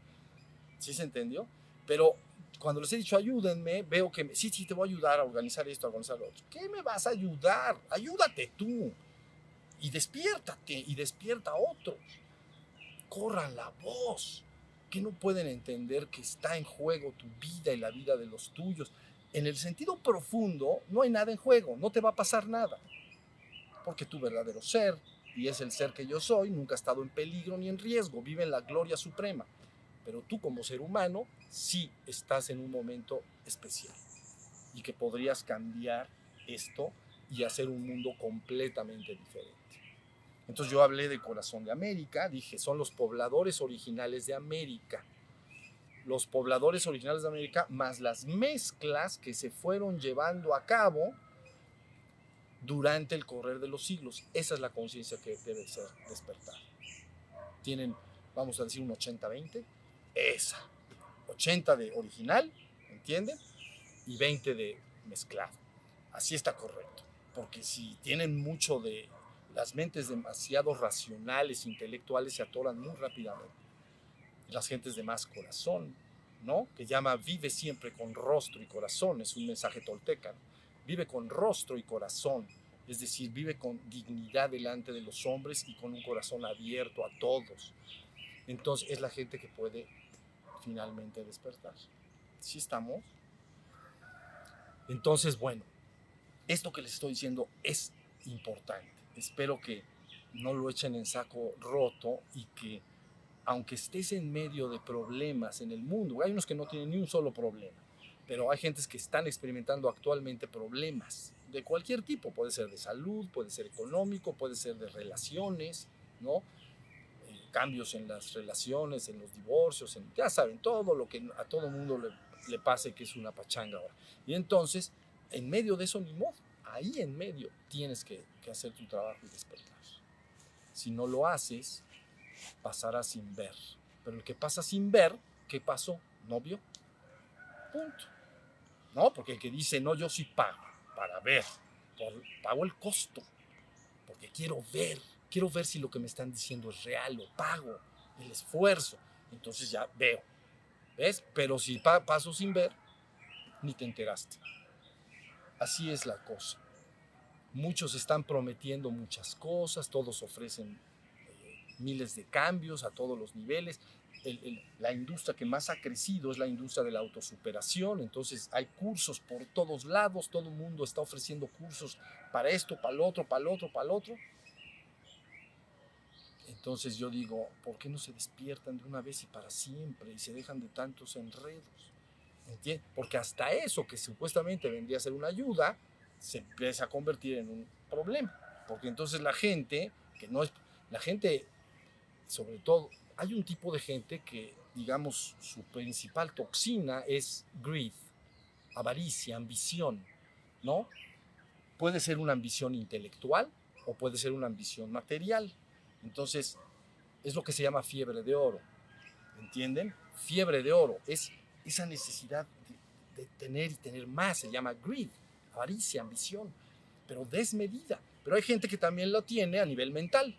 ¿sí se entendió? Pero cuando les he dicho ayúdenme, veo que sí, te voy a ayudar a organizar esto, a organizar lo otro. ¿Qué me vas a ayudar? Ayúdate tú. y despiértate y despierta a otros. Corran la voz, que no pueden entender que está en juego tu vida y la vida de los tuyos. En el sentido profundo, no hay nada en juego, no te va a pasar nada, porque tu verdadero ser, y es el ser que yo soy, nunca ha estado en peligro ni en riesgo, vive en la gloria suprema. Pero tú como ser humano sí estás en un momento especial y que podrías cambiar esto y hacer un mundo completamente diferente. Entonces yo hablé del corazón de América, dije, son los pobladores originales de América. Los pobladores originales de América más las mezclas que se fueron llevando a cabo durante el correr de los siglos. Esa es la conciencia que debe ser despertada. Tienen, vamos a decir, un 80-20, esa. 80 de original, ¿entienden? Y 20 de mezclado. Así está correcto. Porque si tienen mucho de las mentes demasiado racionales, intelectuales, se atoran muy rápidamente. Las gentes de más corazón, ¿no? Que llama vive siempre con rostro y corazón, es un mensaje tolteca, ¿no? Vive con rostro y corazón, es decir, vive con dignidad delante de los hombres y con un corazón abierto a todos. Entonces es la gente que puede finalmente despertar. ¿Sí estamos? Entonces, bueno, esto que les estoy diciendo es importante. Espero que no lo echen en saco roto y que, aunque estés en medio de problemas en el mundo, hay unos que no tienen ni un solo problema, pero hay gentes que están experimentando actualmente problemas de cualquier tipo, puede ser de salud, puede ser económico, puede ser de relaciones, ¿no? Cambios en las relaciones, en los divorcios, ya saben, todo lo que a todo mundo le pase que es una pachanga ahora. Y entonces, en medio de eso, ni modo, ahí en medio tienes que hacer tu trabajo y despertar. Si no lo haces, pasará sin ver. Pero el que pasa sin ver, ¿qué pasó? No vio. Punto. No, porque el que dice, no, yo sí pago para ver, pago el costo, porque quiero ver si lo que me están diciendo es real, lo pago, el esfuerzo, entonces ya veo, ¿ves? Pero si paso sin ver, ni te enteraste. Así es la cosa. Muchos están prometiendo muchas cosas, todos ofrecen miles de cambios a todos los niveles. La industria que más ha crecido es la industria de la autosuperación, entonces hay cursos por todos lados, todo el mundo está ofreciendo cursos para esto, para el otro, para el otro, para el otro. Entonces yo digo, ¿por qué no se despiertan de una vez y para siempre y se dejan de tantos enredos? ¿Entiendes? Porque hasta eso que supuestamente vendría a ser una ayuda, se empieza a convertir en un problema. Porque entonces la gente, que no es, la gente, sobre todo, hay un tipo de gente que, digamos, su principal toxina es greed, avaricia, ambición, ¿no? Puede ser una ambición intelectual o puede ser una ambición material. Entonces, es lo que se llama fiebre de oro, ¿entienden? Fiebre de oro es esa necesidad de tener y tener más, se llama greed, avaricia, ambición, pero desmedida. Pero hay gente que también lo tiene a nivel mental.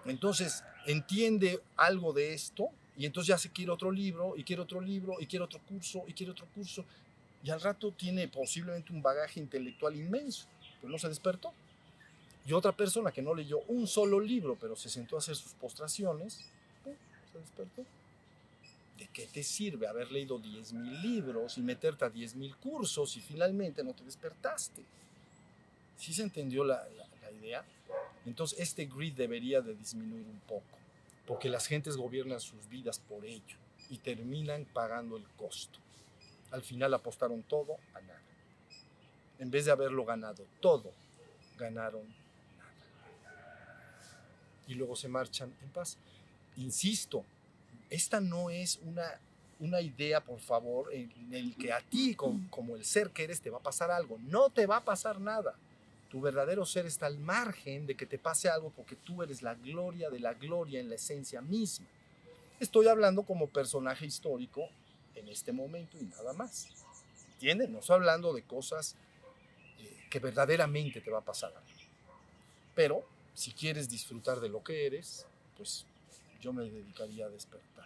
Entonces, entiende algo de esto y entonces ya se quiere otro libro, y quiere otro libro, y quiere otro curso, y quiere otro curso, y al rato tiene posiblemente un bagaje intelectual inmenso, pero no se despertó. Y otra persona que no leyó un solo libro, pero se sentó a hacer sus postraciones, se despertó. ¿De qué te sirve haber leído 10,000 libros y meterte a 10,000 cursos y finalmente no te despertaste? ¿Sí se entendió la idea? Entonces este greed debería de disminuir un poco, porque las gentes gobiernan sus vidas por ello y terminan pagando el costo. Al final apostaron todo a nada. En vez de haberlo ganado todo, ganaron y luego se marchan en paz. Insisto, esta no es una idea, por favor, en el que a ti, como el ser que eres, te va a pasar algo. No te va a pasar nada. Tu verdadero ser está al margen de que te pase algo porque tú eres la gloria de la gloria en la esencia misma. Estoy hablando como personaje histórico en este momento y nada más. ¿Entienden? No estoy hablando de cosas que verdaderamente te va a pasar algo. Pero si quieres disfrutar de lo que eres, pues yo me dedicaría a despertar.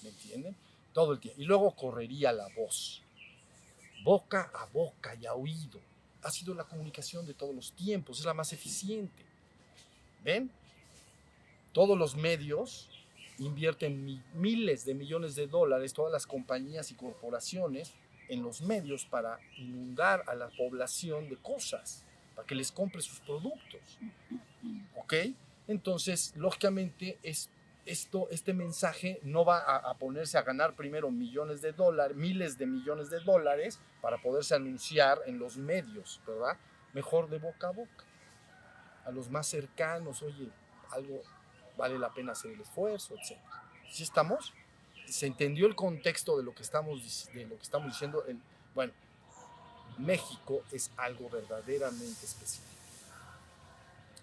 ¿Me entienden? Todo el tiempo. Y luego correría la voz, boca a boca y a oído. ha sido la comunicación de todos los tiempos, es la más eficiente. ¿Ven? Todos los medios invierten miles de millones de dólares, todas las compañías y corporaciones, en los medios para inundar a la población de cosas, para que les compre sus productos. ¿Ok? Entonces, lógicamente, este mensaje no va a ponerse a ganar primero millones de dólares, miles de millones de dólares, para poderse anunciar en los medios, ¿verdad? Mejor de boca a boca. A los más cercanos, oye, algo vale la pena hacer el esfuerzo, etc. ¿Sí estamos? ¿Se entendió el contexto de lo que estamos diciendo? Bueno, México es algo verdaderamente especial.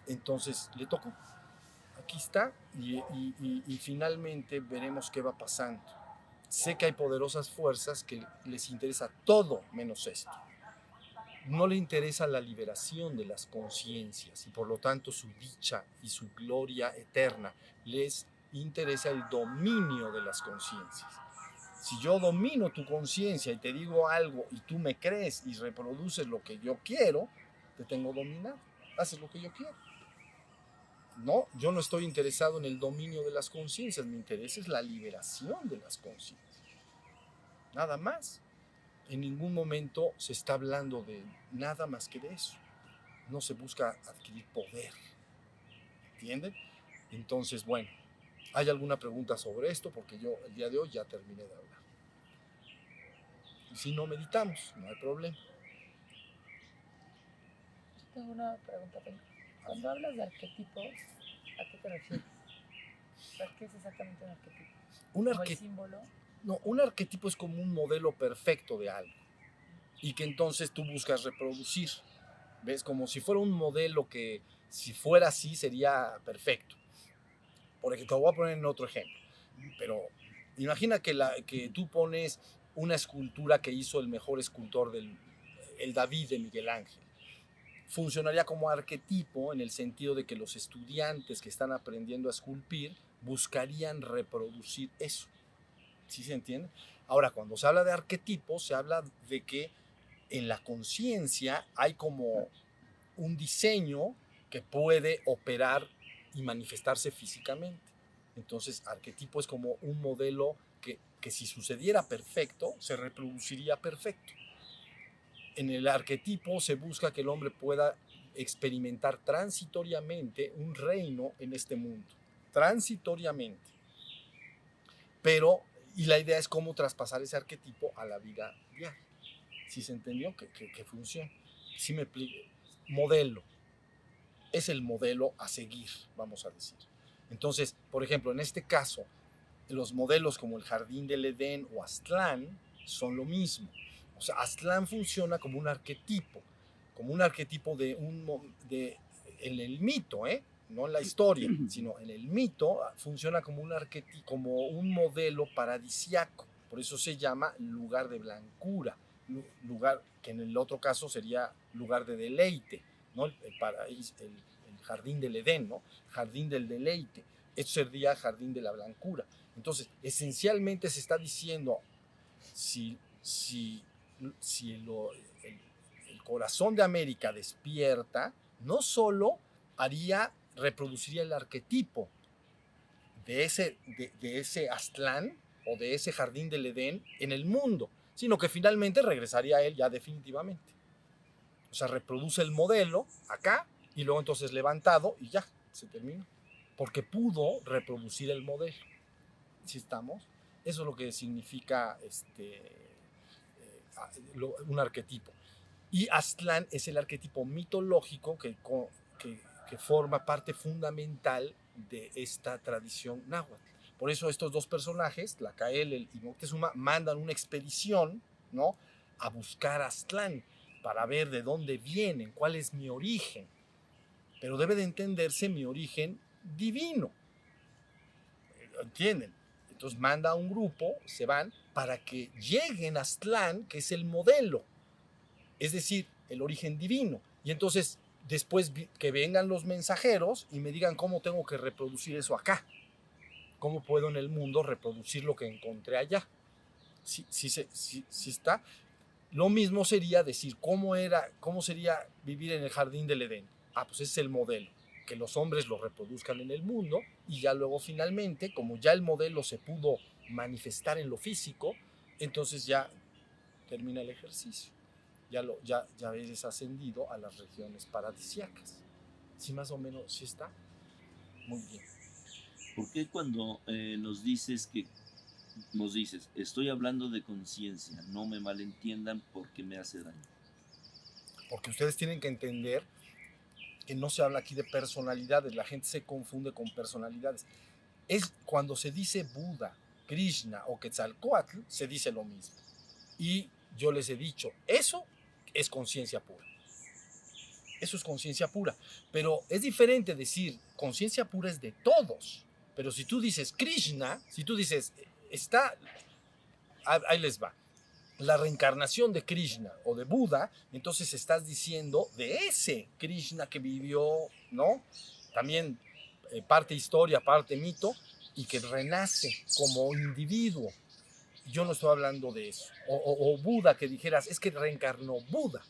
Entonces, le tocó. Aquí está y finalmente veremos qué va pasando. Sé que hay poderosas fuerzas que les interesa todo menos esto. No le interesa la liberación de las conciencias y por lo tanto su dicha y su gloria eterna. Les interesa el dominio de las conciencias. Si yo domino tu conciencia y te digo algo y tú me crees y reproduces lo que yo quiero, te tengo dominado. Haces lo que yo quiero. No, yo no estoy interesado en el dominio de las conciencias. Mi interés es la liberación de las conciencias. Nada más. En ningún momento se está hablando de nada más que de eso. No se busca adquirir poder. ¿Entienden? Entonces, bueno, ¿hay alguna pregunta sobre esto? Porque yo el día de hoy ya terminé de hablar. Y si no meditamos, no hay problema. Yo tengo una pregunta. Cuando hablas de arquetipos, ¿a qué te refieres? O sea, ¿qué es exactamente un arquetipo? ¿Como el símbolo? No, un arquetipo es como un modelo perfecto de algo y que entonces tú buscas reproducir. ¿Ves? Como si fuera un modelo que si fuera así sería perfecto. Por ejemplo, te voy a poner en otro ejemplo. Pero imagina que tú pones una escultura que hizo el mejor escultor el David de Miguel Ángel. Funcionaría como arquetipo en el sentido de que los estudiantes que están aprendiendo a esculpir buscarían reproducir eso. ¿Sí se entiende? Ahora, cuando se habla de arquetipos, se habla de que en la conciencia hay como un diseño que puede operar y manifestarse físicamente. Entonces, arquetipo es como un modelo que si sucediera perfecto, se reproduciría perfecto. En el arquetipo se busca que el hombre pueda experimentar transitoriamente un reino en este mundo. Transitoriamente. Pero, y la idea es cómo traspasar ese arquetipo a la vida diaria. ¿Sí se entendió? Que funciona. ¿Sí me explico? Modelo. Es el modelo a seguir, vamos a decir. Entonces, por ejemplo, en este caso, los modelos como el Jardín del Edén o Aztlán son lo mismo. O sea, Aztlán funciona como un arquetipo en el mito, no en la historia, sino en el mito, funciona como un arquetipo, como un modelo paradisiaco. Por eso se llama lugar de blancura, lugar que en el otro caso sería lugar de deleite, ¿no? El jardín del Edén, ¿no? Jardín del deleite. Esto sería jardín de la blancura. Entonces, esencialmente se está diciendo, si el corazón de América despierta, no solo reproduciría el arquetipo de ese Aztlán o de ese jardín del Edén en el mundo, sino que finalmente regresaría a él ya definitivamente. O sea, reproduce el modelo acá y luego entonces levantado y ya, se termina. Porque pudo reproducir el modelo. ¿Sí estamos? Eso es lo que significa un arquetipo. Y Aztlán es el arquetipo mitológico que forma parte fundamental de esta tradición náhuatl. Por eso estos dos personajes, Tlacael y Moctezuma, mandan una expedición, ¿no?, a buscar a Aztlán para ver de dónde vienen, cuál es mi origen. Pero debe de entenderse mi origen divino. ¿Entienden? Entonces manda a un grupo, se van, para que lleguen a Aztlán, que es el modelo. Es decir, el origen divino. Y entonces, después que vengan los mensajeros y me digan cómo tengo que reproducir eso acá. ¿Cómo puedo en el mundo reproducir lo que encontré allá? Sí está. Lo mismo sería decir, ¿cómo sería vivir en el jardín del Edén? Pues ese es el modelo, que los hombres lo reproduzcan en el mundo y ya luego finalmente, como ya el modelo se pudo manifestar en lo físico, entonces ya termina el ejercicio. Ya eres ascendido a las regiones paradisíacas. ¿Sí más o menos sí está? Muy bien. ¿Por qué cuando nos dices, estoy hablando de conciencia, no me malentiendan porque me hace daño? Porque ustedes tienen que entender que no se habla aquí de personalidades, la gente se confunde con personalidades. Es cuando se dice Buda, Krishna o Quetzalcóatl, se dice lo mismo. Y yo les he dicho, eso es conciencia pura. Eso es conciencia pura. Pero es diferente decir, conciencia pura es de todos. Pero si tú dices Krishna, si tú dices, ahí les va, la reencarnación de Krishna o de Buda, entonces estás diciendo de ese Krishna que vivió, ¿no? También parte historia, parte mito, y que renace como individuo. Yo no estoy hablando de eso. O Buda, que dijeras, es que reencarnó Buda.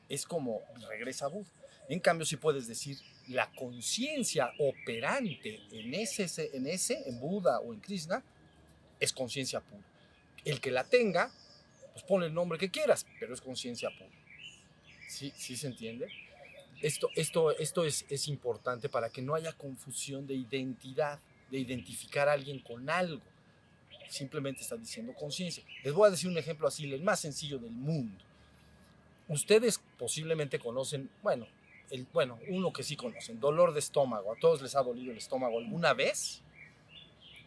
Es como regresa Buda. En cambio, si puedes decir la conciencia operante en Buda o en Krishna, es conciencia pura. El que la tenga, pues ponle el nombre que quieras, pero es conciencia pura. ¿Sí se entiende? Esto es importante para que no haya confusión de identidad, de identificar a alguien con algo. Simplemente está diciendo conciencia. Les voy a decir un ejemplo así, el más sencillo del mundo. Ustedes posiblemente conocen, uno que sí conocen, dolor de estómago. ¿A todos les ha dolido el estómago alguna vez?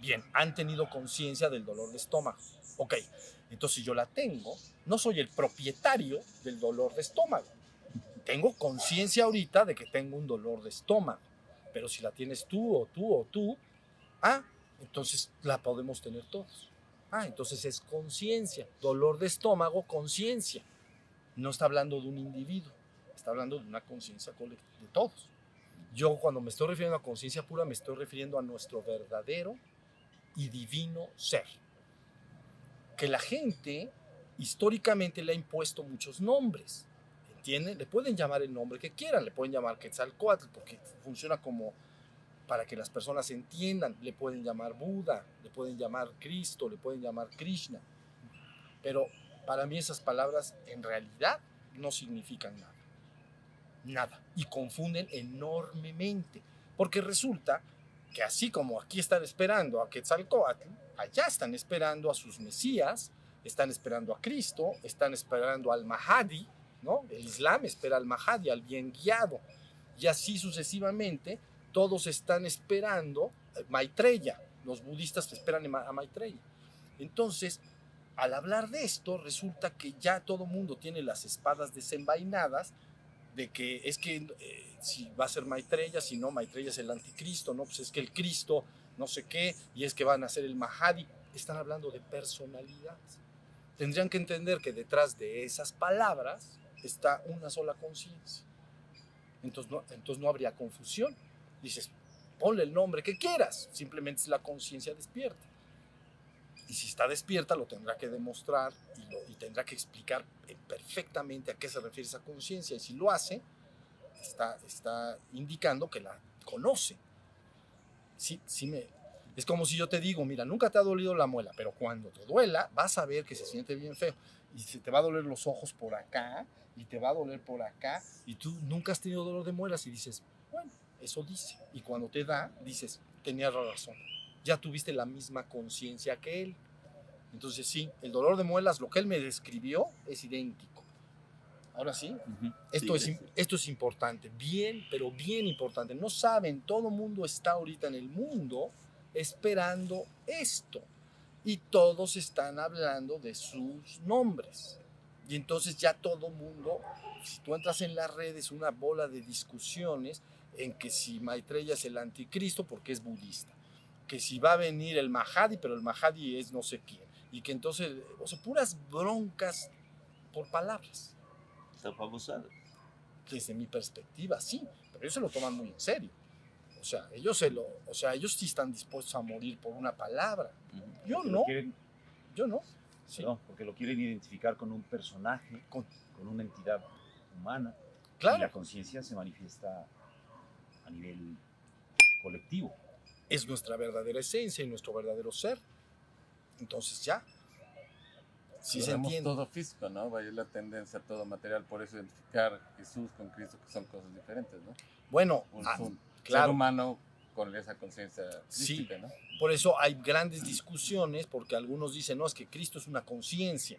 Bien, han tenido conciencia del dolor de estómago. Ok, entonces yo la tengo, no soy el propietario del dolor de estómago. Tengo conciencia ahorita de que tengo un dolor de estómago, pero si la tienes tú, entonces la podemos tener todos. Entonces es conciencia, dolor de estómago, conciencia. No está hablando de un individuo, está hablando de una conciencia colectiva de todos. Yo cuando me estoy refiriendo a conciencia pura, me estoy refiriendo a nuestro verdadero y divino ser. Que la gente históricamente le ha impuesto muchos nombres, ¿entienden? Le pueden llamar el nombre que quieran, le pueden llamar Quetzalcóatl, porque funciona como para que las personas entiendan, le pueden llamar Buda, le pueden llamar Cristo, le pueden llamar Krishna, pero para mí esas palabras en realidad no significan nada, y confunden enormemente, porque resulta que así como aquí están esperando a Quetzalcóatl, allá están esperando a sus mesías, están esperando a Cristo, están esperando al Mahdi, ¿no? El Islam espera al Mahdi, al bien guiado, y así sucesivamente todos están esperando Maitreya, los budistas esperan a Maitreya. Entonces, al hablar de esto, resulta que ya todo mundo tiene las espadas desenvainadas de que es que si va a ser Maitreya, si no, Maitreya es el anticristo, no, pues es que el Cristo no sé qué, y es que van a ser el Mahdi. Están hablando de personalidades. Tendrían que entender que detrás de esas palabras está una sola conciencia. Entonces no habría confusión. Dices, ponle el nombre que quieras, simplemente es la conciencia despierta. Y si está despierta, lo tendrá que demostrar y tendrá que explicar perfectamente a qué se refiere esa conciencia. Y si lo hace, está indicando que la conoce. Es como si yo te digo, mira, nunca te ha dolido la muela, pero cuando te duela, vas a ver que se siente bien feo. Y se te va a doler los ojos por acá, y te va a doler por acá, y tú nunca has tenido dolor de muelas, y dices, bueno, eso dice. Y cuando te da, dices, tenía razón. Ya tuviste la misma conciencia que él. Entonces sí, el dolor de muelas, lo que él me describió, es idéntico. Ahora sí, esto es importante, pero bien importante. No saben, todo mundo está ahorita en el mundo esperando esto. Y todos están hablando de sus nombres. Y entonces ya todo mundo, si tú entras en las redes, una bola de discusiones en que si Maitreya es el anticristo porque es budista, que si va a venir el Mahdi, pero el Mahdi es no sé quién, y que entonces, puras broncas por palabras. Está babosada. Desde mi perspectiva, sí, pero ellos se lo toman muy en serio. Ellos sí están dispuestos a morir por una palabra. Yo no. Sí. ¿no? Porque lo quieren identificar con un personaje, con una entidad humana. Claro. Y la conciencia se manifiesta a nivel colectivo. Es nuestra verdadera esencia y nuestro verdadero ser. Entonces ya. Sí se Vemos entiende. todo físico, ¿no? Vaya la tendencia a todo material, por eso identificar Jesús con Cristo, que son cosas diferentes, ¿no? Bueno, Un ser claro. humano con esa conciencia Sí. crística, ¿no? Por eso hay grandes discusiones, porque algunos dicen, no, es que Cristo es una conciencia,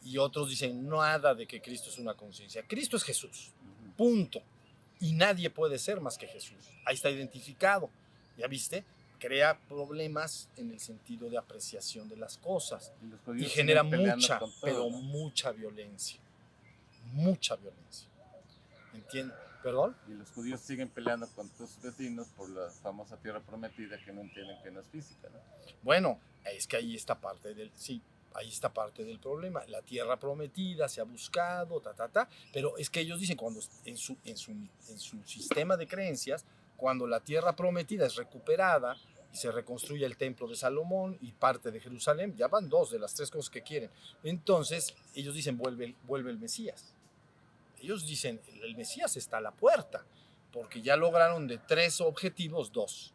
y otros dicen, nada de que Cristo es una conciencia. Cristo es Jesús, punto. Y nadie puede ser más que Jesús. Ahí está identificado. ¿Ya viste? Crea problemas en el sentido de apreciación de las cosas. Y, los Y judíos genera siguen peleando mucha, con todo, pero ¿no? mucha violencia. Mucha violencia. ¿Entiendes? ¿Perdón? Y los judíos siguen peleando con tus vecinos por la famosa tierra prometida que no entienden que no es física, ¿no? Bueno, es que ahí está parte del, sí, ahí está parte del problema. La tierra prometida se ha buscado, pero es que ellos dicen cuando en su sistema de creencias, cuando la tierra prometida es recuperada y se reconstruye el templo de Salomón y parte de Jerusalén, ya van dos de las tres cosas que quieren. Entonces ellos dicen vuelve el Mesías. Ellos dicen el Mesías está a la puerta, porque ya lograron de 3 objetivos 2.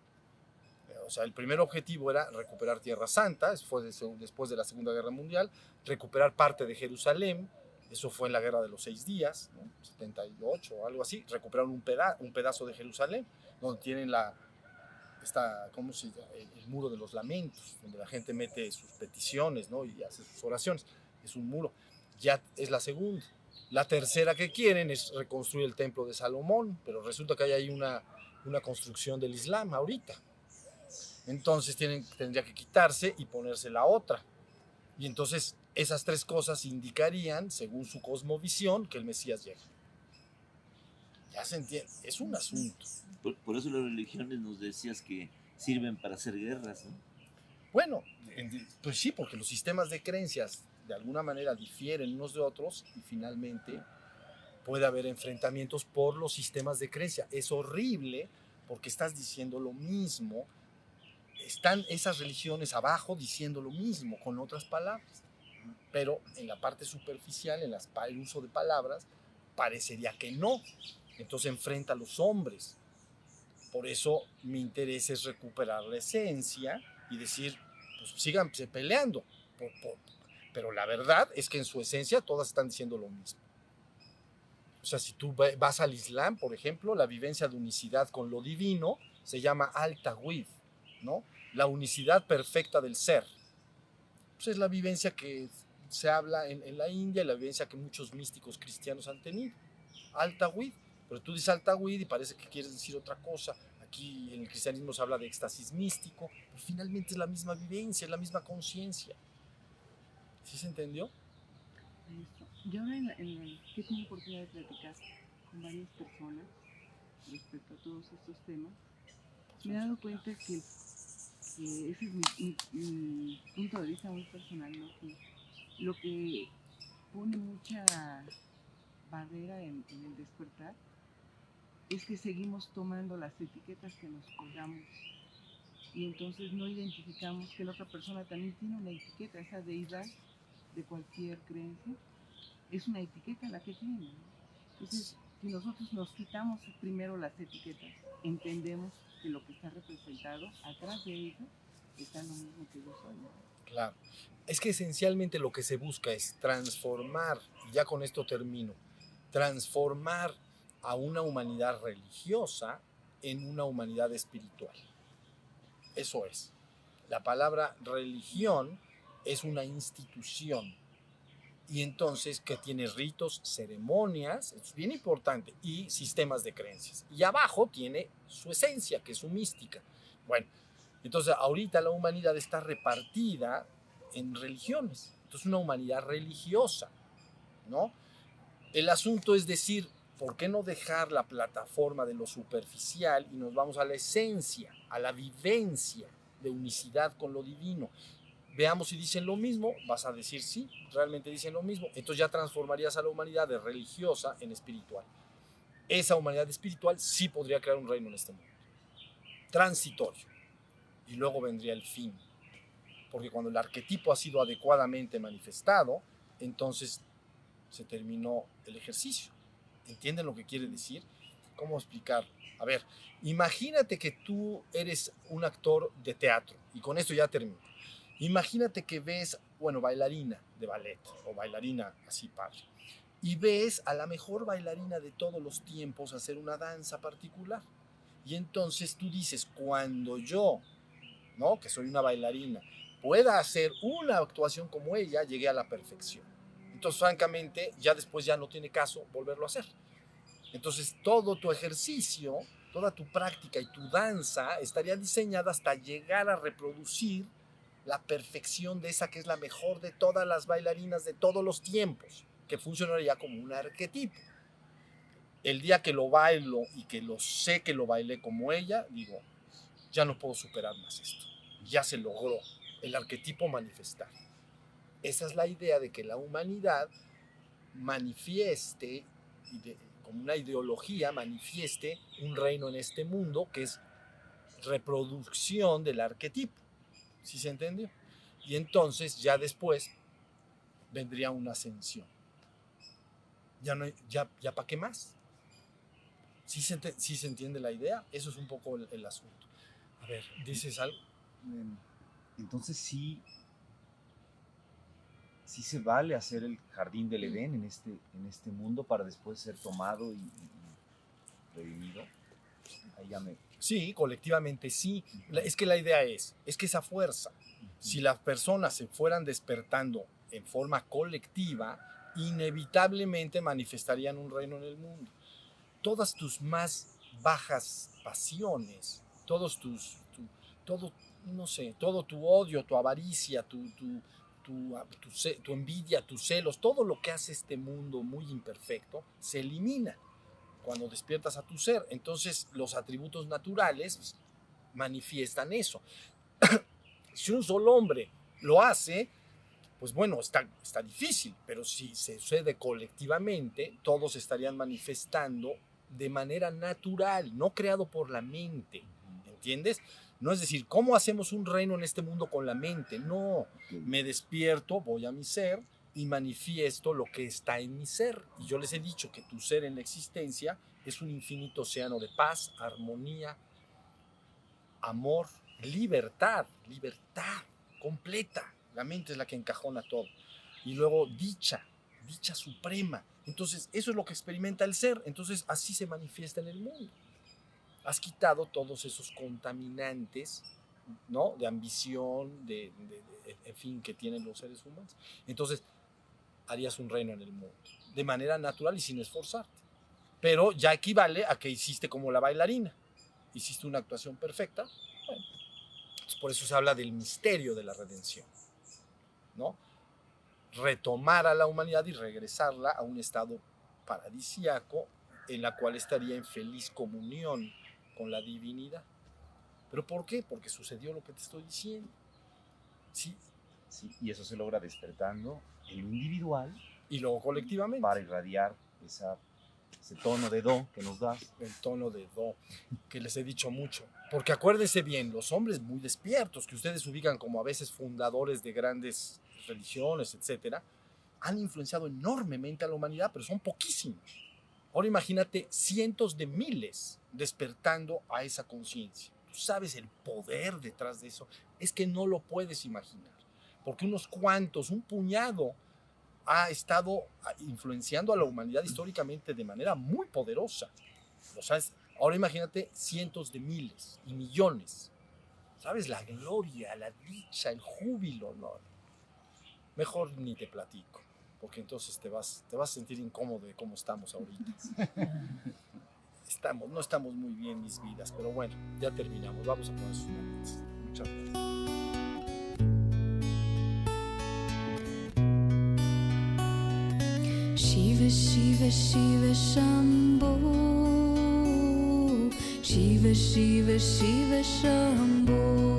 O sea, el primer objetivo era recuperar Tierra Santa, eso fue después de la Segunda Guerra Mundial, recuperar parte de Jerusalén, eso fue en la Guerra de los 6 días, ¿no? 78 o algo así, recuperaron un pedazo de Jerusalén, donde tienen ¿cómo se llama? El muro de los lamentos, donde la gente mete sus peticiones, ¿no? Y hace sus oraciones, es un muro, ya es la segunda. La tercera que quieren es reconstruir el templo de Salomón, pero resulta que hay ahí una construcción del Islam ahorita. Entonces tendría que quitarse y ponerse la otra. Y entonces esas 3 cosas indicarían, según su cosmovisión, que el Mesías llega. Ya se entiende, es un asunto. Por eso las religiones nos decías que sirven para hacer guerras, ¿no? Bueno, pues sí, porque los sistemas de creencias de alguna manera difieren unos de otros y finalmente puede haber enfrentamientos por los sistemas de creencia. Es horrible porque estás diciendo lo mismo. Están esas religiones abajo diciendo lo mismo con otras palabras, pero en la parte superficial, en el uso de palabras, parecería que no. Entonces enfrenta a los hombres. Por eso mi interés es recuperar la esencia y decir, pues síganse peleando. Pero la verdad es que en su esencia todas están diciendo lo mismo. O sea, si tú vas al Islam, por ejemplo, la vivencia de unicidad con lo divino se llama al-Tawhid, ¿no? La unicidad perfecta del ser. Pues es la vivencia que se habla en la India y la vivencia que muchos místicos cristianos han tenido. Al-Tawhid. Pero tú dices al-Tawhid y parece que quieres decir otra cosa. Aquí en el cristianismo se habla de éxtasis místico, pero finalmente es la misma vivencia, es la misma conciencia. ¿Sí se entendió? Yo ahora que he tenido oportunidad de platicar con varias personas respecto a todos estos temas, me he dado cuenta que ese es mi punto de vista muy personal, ¿no? Que lo que pone mucha barrera en el despertar es que seguimos tomando las etiquetas que nos colgamos y entonces no identificamos que la otra persona también tiene una etiqueta, esa deidad de cualquier creencia es una etiqueta la que tiene, ¿no? Entonces, si nosotros nos quitamos primero las etiquetas, entendemos que lo que está representado atrás de ello está lo mismo que yo soy, ¿no? Claro. Es que esencialmente lo que se busca es transformar, y ya con esto termino, transformar a una humanidad religiosa en una humanidad espiritual. Eso es. La palabra religión es una institución y entonces que tiene ritos, ceremonias, es bien importante, y sistemas de creencias. Y abajo tiene su esencia, que es su mística. Bueno, entonces ahorita la humanidad está repartida en religiones. Entonces una humanidad religiosa, ¿no? El asunto es decir, ¿por qué no dejar la plataforma de lo superficial y nos vamos a la esencia, a la vivencia de unicidad con lo divino? Veamos si dicen lo mismo, vas a decir sí, realmente dicen lo mismo. Entonces ya transformarías a la humanidad de religiosa en espiritual. Esa humanidad espiritual sí podría crear un reino en este mundo. Transitorio. Y luego vendría el fin. porque cuando el arquetipo ha sido adecuadamente manifestado, entonces se terminó el ejercicio. ¿Entienden lo que quiere decir? ¿Cómo explicarlo? A ver, imagínate que tú eres un actor de teatro, y con esto ya termino. Imagínate que ves, bailarina de ballet, o bailarina así padre, y ves a la mejor bailarina de todos los tiempos hacer una danza particular. Y entonces tú dices, cuando yo, ¿no?, que soy una bailarina, pueda hacer una actuación como ella, llegué a la perfección. Entonces, francamente, ya después ya no tiene caso volverlo a hacer. Entonces, todo tu ejercicio, toda tu práctica y tu danza estaría diseñada hasta llegar a reproducir la perfección de esa que es la mejor de todas las bailarinas de todos los tiempos, que funcionaría como un arquetipo. El día que lo bailo y que lo sé que lo bailé como ella, digo, ya no puedo superar más esto. Ya se logró el arquetipo manifestar. Esa es la idea de que la humanidad manifieste, como una ideología, manifieste un reino en este mundo que es reproducción del arquetipo. ¿Sí se entendió? Y entonces ya después vendría una ascensión. Ya ¿para qué más? ¿Sí se entiende la idea? Eso es un poco el asunto. A ver, ¿dices algo? Entonces sí se vale hacer el jardín del Edén en este mundo para después ser tomado y redimido. Ahí ya me... Sí, colectivamente sí. Es que la idea es que esa fuerza, si las personas se fueran despertando en forma colectiva, inevitablemente manifestarían un reino en el mundo. Todas tus más bajas pasiones, todo tu odio, tu avaricia, tu envidia, tus celos, todo lo que hace este mundo muy imperfecto, se elimina cuando despiertas a tu ser. Entonces los atributos naturales manifiestan eso. Si un solo hombre lo hace, pues bueno, está difícil, pero si se sucede colectivamente, todos estarían manifestando de manera natural, no creado por la mente, ¿entiendes? No es decir, ¿cómo hacemos un reino en este mundo con la mente? No, me despierto, voy a mi ser y manifiesto lo que está en mi ser. Y yo les he dicho que tu ser en la existencia es un infinito océano de paz, armonía, amor, libertad completa. La mente es la que encajona todo. Y luego dicha suprema. Entonces, eso es lo que experimenta el ser. Entonces, así se manifiesta en el mundo. Has quitado todos esos contaminantes, ¿no?, de ambición, en fin, que tienen los seres humanos. Entonces, harías un reino en el mundo, de manera natural y sin esforzarte. Pero ya equivale a que hiciste como la bailarina. Hiciste una actuación perfecta. Bueno, por eso se habla del misterio de la redención, ¿no? Retomar a la humanidad y regresarla a un estado paradisíaco en la cual estaría en feliz comunión con la divinidad. ¿Pero por qué? Porque sucedió lo que te estoy diciendo. Sí, y eso se logra despertando en lo individual y luego colectivamente para irradiar ese tono de do que nos das. El tono de do, que les he dicho mucho. Porque acuérdense bien, los hombres muy despiertos, que ustedes ubican como a veces fundadores de grandes religiones, etcétera, han influenciado enormemente a la humanidad, pero son poquísimos. Ahora imagínate cientos de miles despertando a esa conciencia. Tú sabes el poder detrás de eso. Es que no lo puedes imaginar. Porque unos cuantos, un puñado, ha estado influenciando a la humanidad históricamente de manera muy poderosa. ¿Lo sabes? Ahora imagínate cientos de miles y millones. ¿Sabes? La gloria, la dicha, el júbilo. No. Mejor ni te platico, porque entonces te vas a sentir incómodo de cómo estamos ahorita. No estamos muy bien, mis vidas, pero bueno, ya terminamos. Vamos a poner sus momentos. Muchas gracias. Shiva, Shiva, Shiva, Shambho. Shiva, Shiva, Shiva, Shambho.